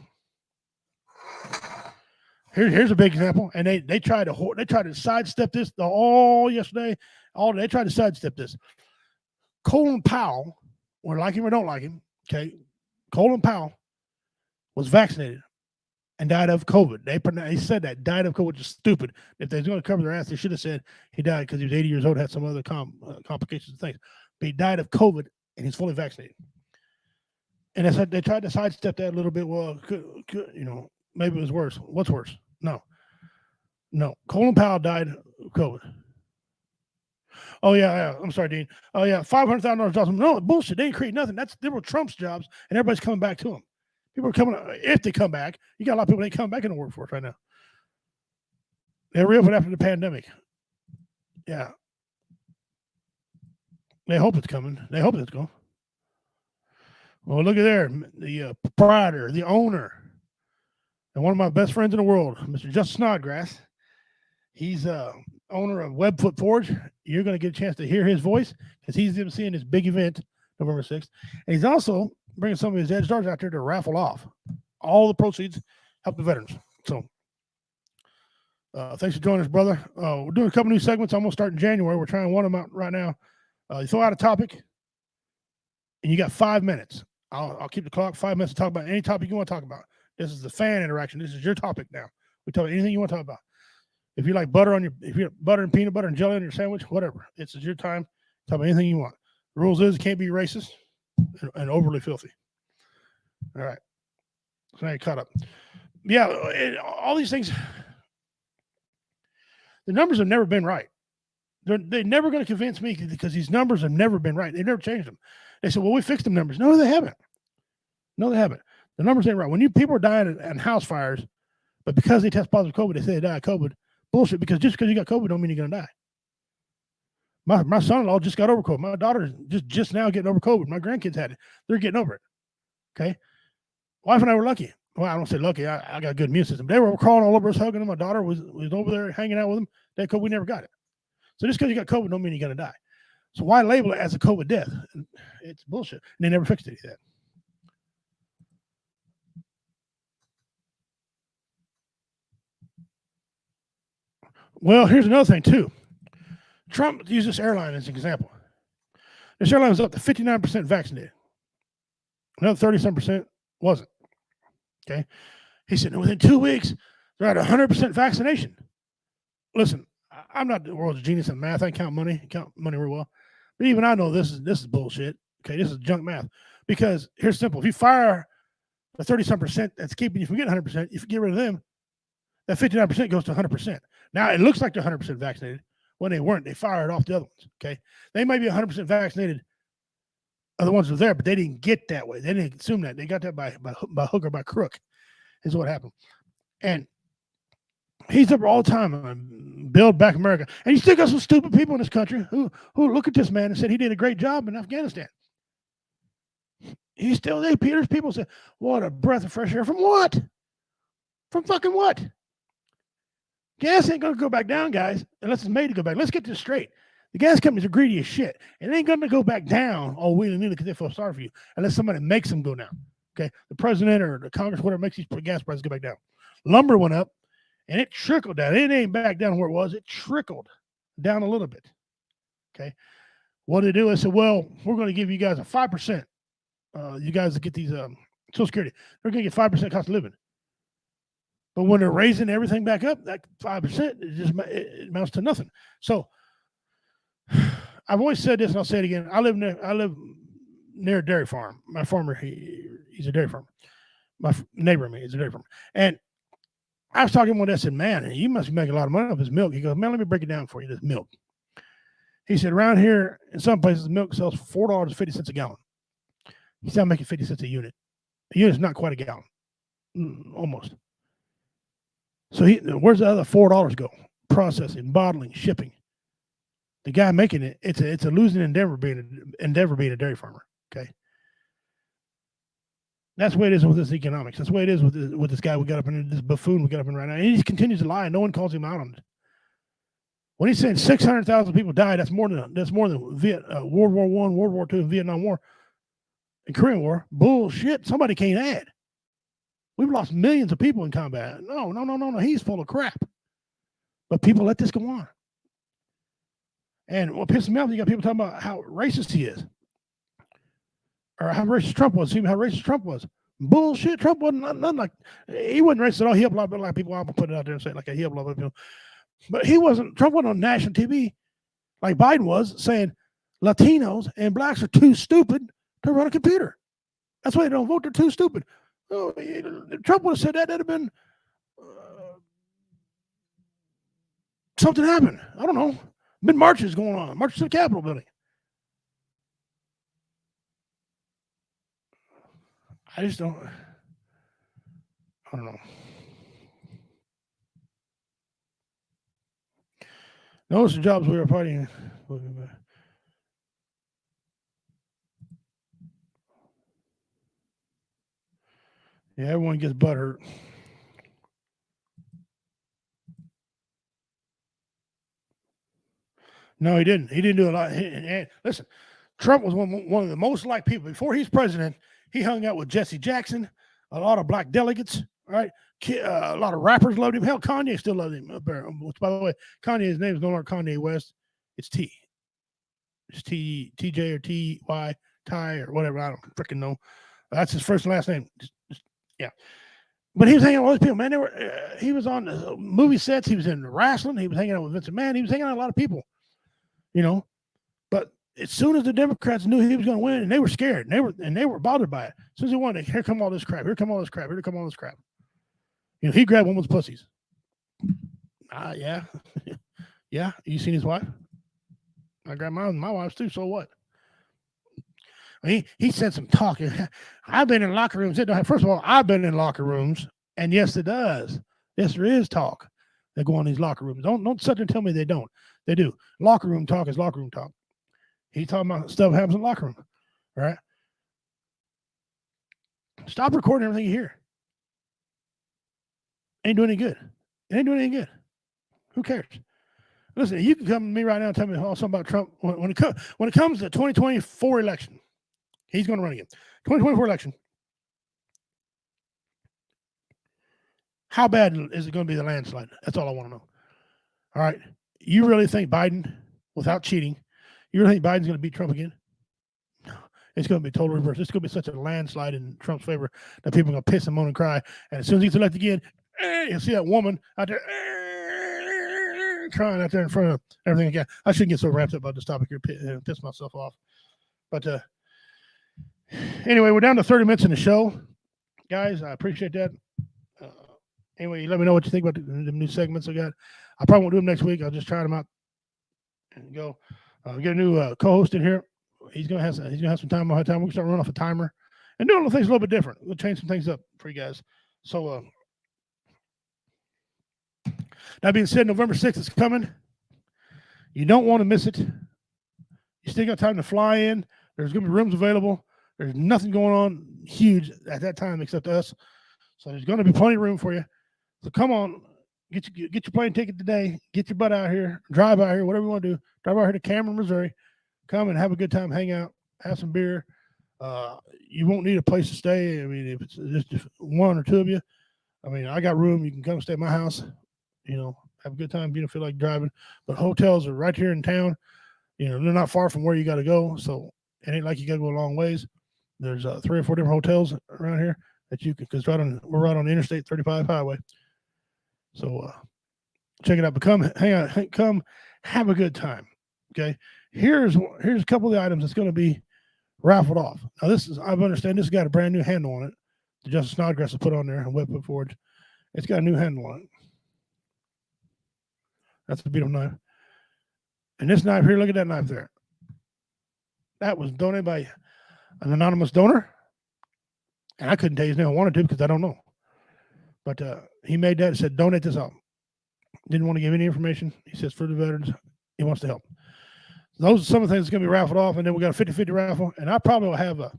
Here's a big example, and they tried to sidestep this all yesterday. They tried to sidestep this. Colin Powell, or like him or don't like him, okay, Colin Powell was vaccinated and died of COVID. They said that died of COVID, which is stupid. If they was going to cover their ass, they should have said he died because he was 80 years old, had some other complications and things. But he died of COVID and he's fully vaccinated. And they tried to sidestep that a little bit. Well, you know, maybe it was worse. What's worse? No. Colin Powell died of COVID. Oh yeah. I'm sorry, Dean. Oh yeah, $500,000 jobs. No bullshit. They ain't create nothing. They were Trump's jobs, and everybody's coming back to them. People are coming if they come back. You got a lot of people that ain't coming back in the workforce right now. They're reopened after the pandemic. Yeah. They hope it's coming. They hope it's going. Well, look at there. The proprietor, the owner, and one of my best friends in the world, Mr. Justin Snodgrass. He's owner of Webfoot Forge. You're going to get a chance to hear his voice because he's emceeing this big event November 6th. And he's also bringing some of his Edge Stars out there to raffle off. All the proceeds help the veterans. So thanks for joining us, brother. We're doing a couple new segments. I'm going to start in January. We're trying one of them out right now. You throw out a topic, and you got 5 minutes. I'll keep the clock. 5 minutes to talk about any topic you want to talk about. This is the fan interaction. This is your topic now. We talk about anything you want to talk about. If you like butter butter and peanut butter and jelly on your sandwich, whatever. It's your time. Talk about anything you want. The rules is it can't be racist and overly filthy. All right. So now you're caught up. Yeah, all these things, the numbers have never been right. They're never going to convince me because these numbers have never been right. They've never changed them. They said, well, we fixed them numbers. No, they haven't. No, they haven't. The numbers ain't right. When people are dying in house fires, but because they test positive COVID, they say they die of COVID. Bullshit, because just because you got COVID don't mean you're going to die. My son-in-law just got over COVID. My daughter's just now getting over COVID. My grandkids had it. They're getting over it. Okay? Wife and I were lucky. Well, I don't say lucky. I got a good immune system. They were crawling all over us, hugging them. My daughter was over there hanging out with them. They had COVID. We never got it. So just because you got COVID don't mean you're going to die. So why label it as a COVID death? It's bullshit. And they never fixed any of that. Well, here's another thing, too. Trump used this airline as an example. This airline was up to 59% vaccinated. Another 30-some% wasn't. Okay? He said, within 2 weeks, they're at 100% vaccination. Listen, I'm not the world's genius in math. I count money real well. But even I know this is bullshit. Okay, this is junk math. Because here's simple. If you fire the 30-some% that's keeping you from getting 100%, if you get rid of them, that 59% goes to 100%. Now, it looks like they're 100% vaccinated. When they weren't, they fired off the other ones. Okay, they may be 100% vaccinated, are the ones that were there, but they didn't get that way. They didn't assume that. They got that by hook or by crook, is what happened. And he's up all the time, build back America. And you still got some stupid people in this country who look at this man and said he did a great job in Afghanistan. He's still there. Peter's people say, what a breath of fresh air. From what? From fucking what? Gas ain't going to go back down, guys, unless it's made to go back. Let's get this straight. The gas companies are greedy as shit. It ain't going to go back down all willy-nilly because they feel sorry for you, unless somebody makes them go down. Okay? The president or the Congress, whatever, makes these gas prices go back down. Lumber went up, and it trickled down. It ain't back down where it was. It trickled down a little bit. Okay? What did they do? I said, well, we're going to give you guys a 5%. You guys that get these Social Security, they're going to get 5% cost of living. But when they're raising everything back up, that 5%, it amounts to nothing. So I've always said this, and I'll say it again. I live near a dairy farm. My farmer, he's a dairy farmer. My neighbor, is a dairy farmer. And I was talking to him one day. I said, man, you must be making a lot of money off this milk. He goes, man, let me break it down for you, this milk. He said, around here, in some places, milk sells for $4.50 a gallon. He's now making 50 cents a unit. A unit's not quite a gallon. Almost. So where's the other $4 go? Processing, bottling, shipping. The guy making it, it's a losing endeavor being a dairy farmer. Okay, that's the way it is with this economics. That's the way it is with this guy we got up in this buffoon we got up in right now. And he continues to lie. And no one calls him out on it. When he's saying 600,000 people died, that's more than World War I, World War II, and Vietnam War, and Korean War. Bullshit. Somebody can't add. We've lost millions of people in combat. No. He's full of crap. But people let this go on. And what pisses me off, you got people talking about how racist he is. Or how racist Trump was. See how racist Trump was. Bullshit. Trump wasn't nothing like, he wasn't racist at all. He helped a lot of people. I'll put it out there and say it like he helped a lot of people. But Trump wasn't on national TV like Biden was, saying Latinos and blacks are too stupid to run a computer. That's why they don't vote. They're too stupid. Oh, Trump would have said that'd have been something happened. I don't know. Been marches going on, marches to the Capitol building. I don't know. Notice the jobs we were fighting. Yeah, everyone gets butthurt. No, he didn't. He didn't do a lot. Listen, Trump was one of the most liked people. Before he's president, he hung out with Jesse Jackson, a lot of black delegates, right? A lot of rappers loved him. Hell, Kanye still loved him up there. Which, by the way, Kanye's name is no longer Kanye West. It's T. It's TJ or TY, Ty or whatever. I don't freaking know. That's his first and last name. Yeah. But he was hanging out with all these people, man. He was on the movie sets. He was in wrestling. He was hanging out with Vince McMahon. He was hanging out with a lot of people, But as soon as the Democrats knew he was going to win, and they were scared, and they were bothered by it. As soon as he won, here come all this crap. Here come all this crap. Here come all this crap. He grabbed women's pussies. Yeah. Yeah. You seen his wife? I grabbed my wife's too. So what? He said some talking. I've been in locker rooms. First of all, I've been in locker rooms, and yes, it does. Yes, there is talk that go on in these locker rooms. Don't sit there and tell me they don't. They do. Locker room talk is locker room talk. He's talking about stuff that happens in the locker room, right? Stop recording everything you hear. Ain't doing any good. It ain't doing any good. Who cares? Listen, you can come to me right now and tell me all something about Trump. When it comes to the 2024 election, he's going to run again. 2024 election. How bad is it going to be the landslide? That's all I want to know. All right. You really think Biden, without cheating, you really think Biden's going to beat Trump again? No. It's going to be total reverse. It's going to be such a landslide in Trump's favor that people are going to piss and moan and cry. And as soon as he gets elected again, you'll see that woman out there crying out there in front of everything again. I shouldn't get so wrapped up about this topic here and piss myself off. But anyway, we're down to 30 minutes in the show. Guys, I appreciate that. Anyway, let me know what you think about the new segments I got. I probably won't do them next week. I'll just try them out and go. Get a new co-host in here. He's gonna have some time on high time. We can start running off a timer and doing things a little bit different. We'll change some things up for you guys. So that being said, November 6th is coming. You don't want to miss it. You still got time to fly in. There's gonna be rooms available. There's nothing going on huge at that time except us. So there's gonna be plenty of room for you. So come on, get your plane ticket today. Get your butt out here. Drive out here, whatever you want to do. Drive out here to Cameron, Missouri. Come and have a good time. Hang out. Have some beer. You won't need a place to stay. I mean, if it's just one or two of you, I mean, I got room. You can come stay at my house. Have a good time. You don't feel like driving. But hotels are right here in town. They're not far from where you got to go. So it ain't like you got to go a long ways. There's 3 or 4 different hotels around here that you can, because we're right on the Interstate 35 highway. So check it out. But come hang out, come have a good time. Okay. Here's a couple of the items that's going to be raffled off. Now I understand this has got a brand new handle on it. The Justice Snodgrass has put on there and Web put forward. It's got a new handle on it. That's a beautiful knife. And this knife here, look at that knife there. That was donated by an anonymous donor. And I couldn't tell you his name. I wanted to because I don't know. But he made that and said, donate this out. Didn't want to give any information. He says, for the veterans, he wants to help. Those are some of the things that's going to be raffled off. And then we got a 50-50 raffle. And I probably will have like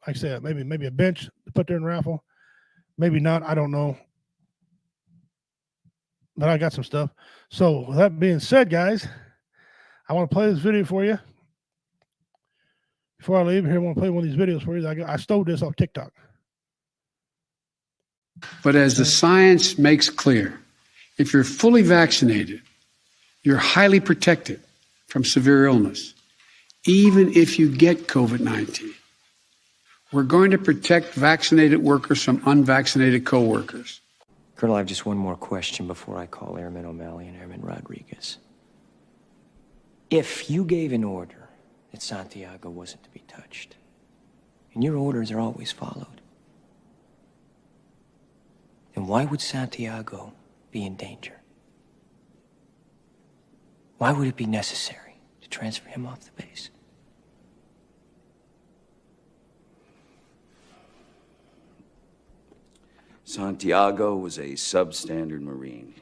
I said, maybe a bench to put there in the raffle. Maybe not. I don't know. But I got some stuff. So with that being said, guys, I want to play this video for you. Before I leave here, I want to play one of these videos for you. I stole this off TikTok. But as the science makes clear, if you're fully vaccinated, you're highly protected from severe illness, even if you get COVID-19. We're going to protect vaccinated workers from unvaccinated coworkers. Colonel, I have just one more question before I call Airman O'Malley and Airman Rodriguez. If you gave an order that Santiago wasn't to be touched, and your orders are always followed, then why would Santiago be in danger? Why would it be necessary to transfer him off the base? Santiago was a substandard Marine.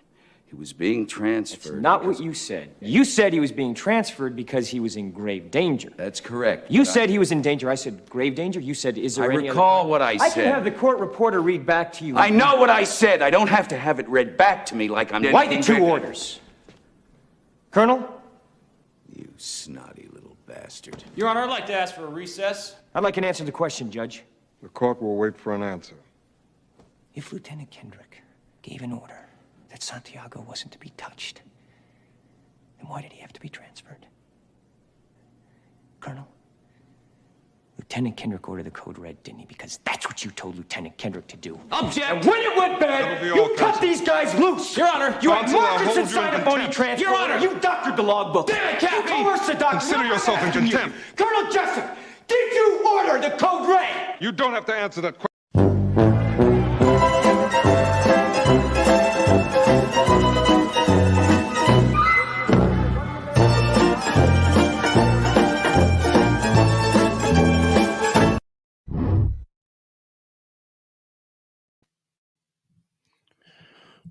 He was being transferred. That's not what you said. You said he was being transferred because he was in grave danger. That's correct. You said he was in danger. I said grave danger. You said, is there any recall other... what I said. I can have the court reporter read back to you. I know what I said. I don't have to have it read back to me like I'm... Why the two orders? Colonel? You snotty little bastard. Your Honor, I'd like to ask for a recess. I'd like an answer to the question, Judge. The court will wait for an answer. If Lieutenant Kendrick gave an order that Santiago wasn't to be touched, then why did he have to be transferred? Colonel, Lieutenant Kendrick ordered the code red, didn't he? Because that's what you told Lieutenant Kendrick to do. Object! And when it went bad, you cut these guys loose! Your Honor! You had Counsel, I markers hold you inside in a phony contempt. transport! Your Honor! You doctored the logbook! Damn it, Captain! You coerced the doctor! Consider Now I'm yourself in asking you, contempt. Colonel Jessup, did you order the code red? You don't have to answer that question.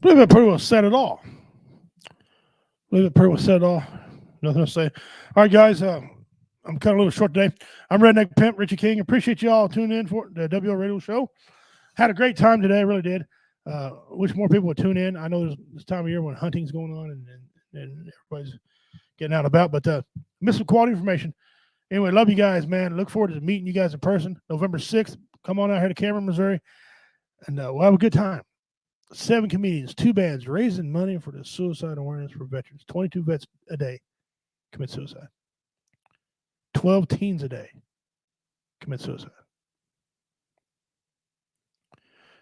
believe it pretty well said it all. Nothing to say. All right, guys. I'm kind of a little short today. I'm Redneck Pimp, Richie King. Appreciate you all tuning in for the WO Radio Show. Had a great time today. I really did. Wish more people would tune in. I know there's this time of year when hunting's going on and everybody's getting out and about, but miss some quality information. Anyway, love you guys, man. Look forward to meeting you guys in person. November 6th. Come on out here to Cameron, Missouri, and we'll have a good time. 7 comedians, 2 bands, raising money for the suicide awareness for veterans. 22 vets a day commit suicide. 12 teens a day commit suicide.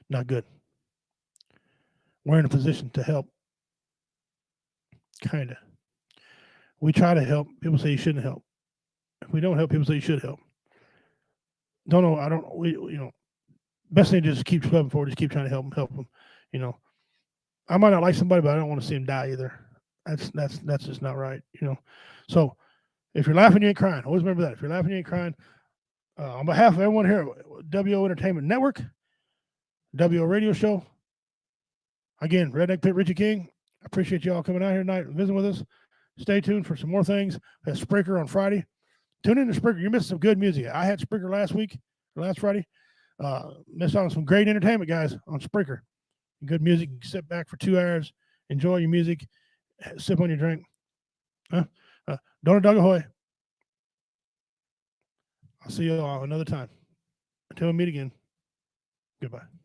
Not good. We're in a position to help. Kind of. We try to help. People say you shouldn't help. If we don't help, people say you should help. Don't know. I don't. Best thing is just keep shoving forward. Just keep trying to help them. I might not like somebody, but I don't want to see them die either. That's just not right. So if you're laughing, you ain't crying. Always remember that. If you're laughing, you ain't crying. On behalf of everyone here at WO Entertainment Network, WO Radio Show, again, Redneck Pit Richie King. I appreciate you all coming out here tonight and visiting with us. Stay tuned for some more things. We have Spreaker on Friday. Tune in to Spreaker. You're missing some good music. I had Spreaker last Friday. Missed out on some great entertainment, guys, on Spreaker. Good music. You can sit back for 2 hours, enjoy your music, sip on your drink. Donor Doug Ahoy. I'll see you all another time. Until we meet again, goodbye.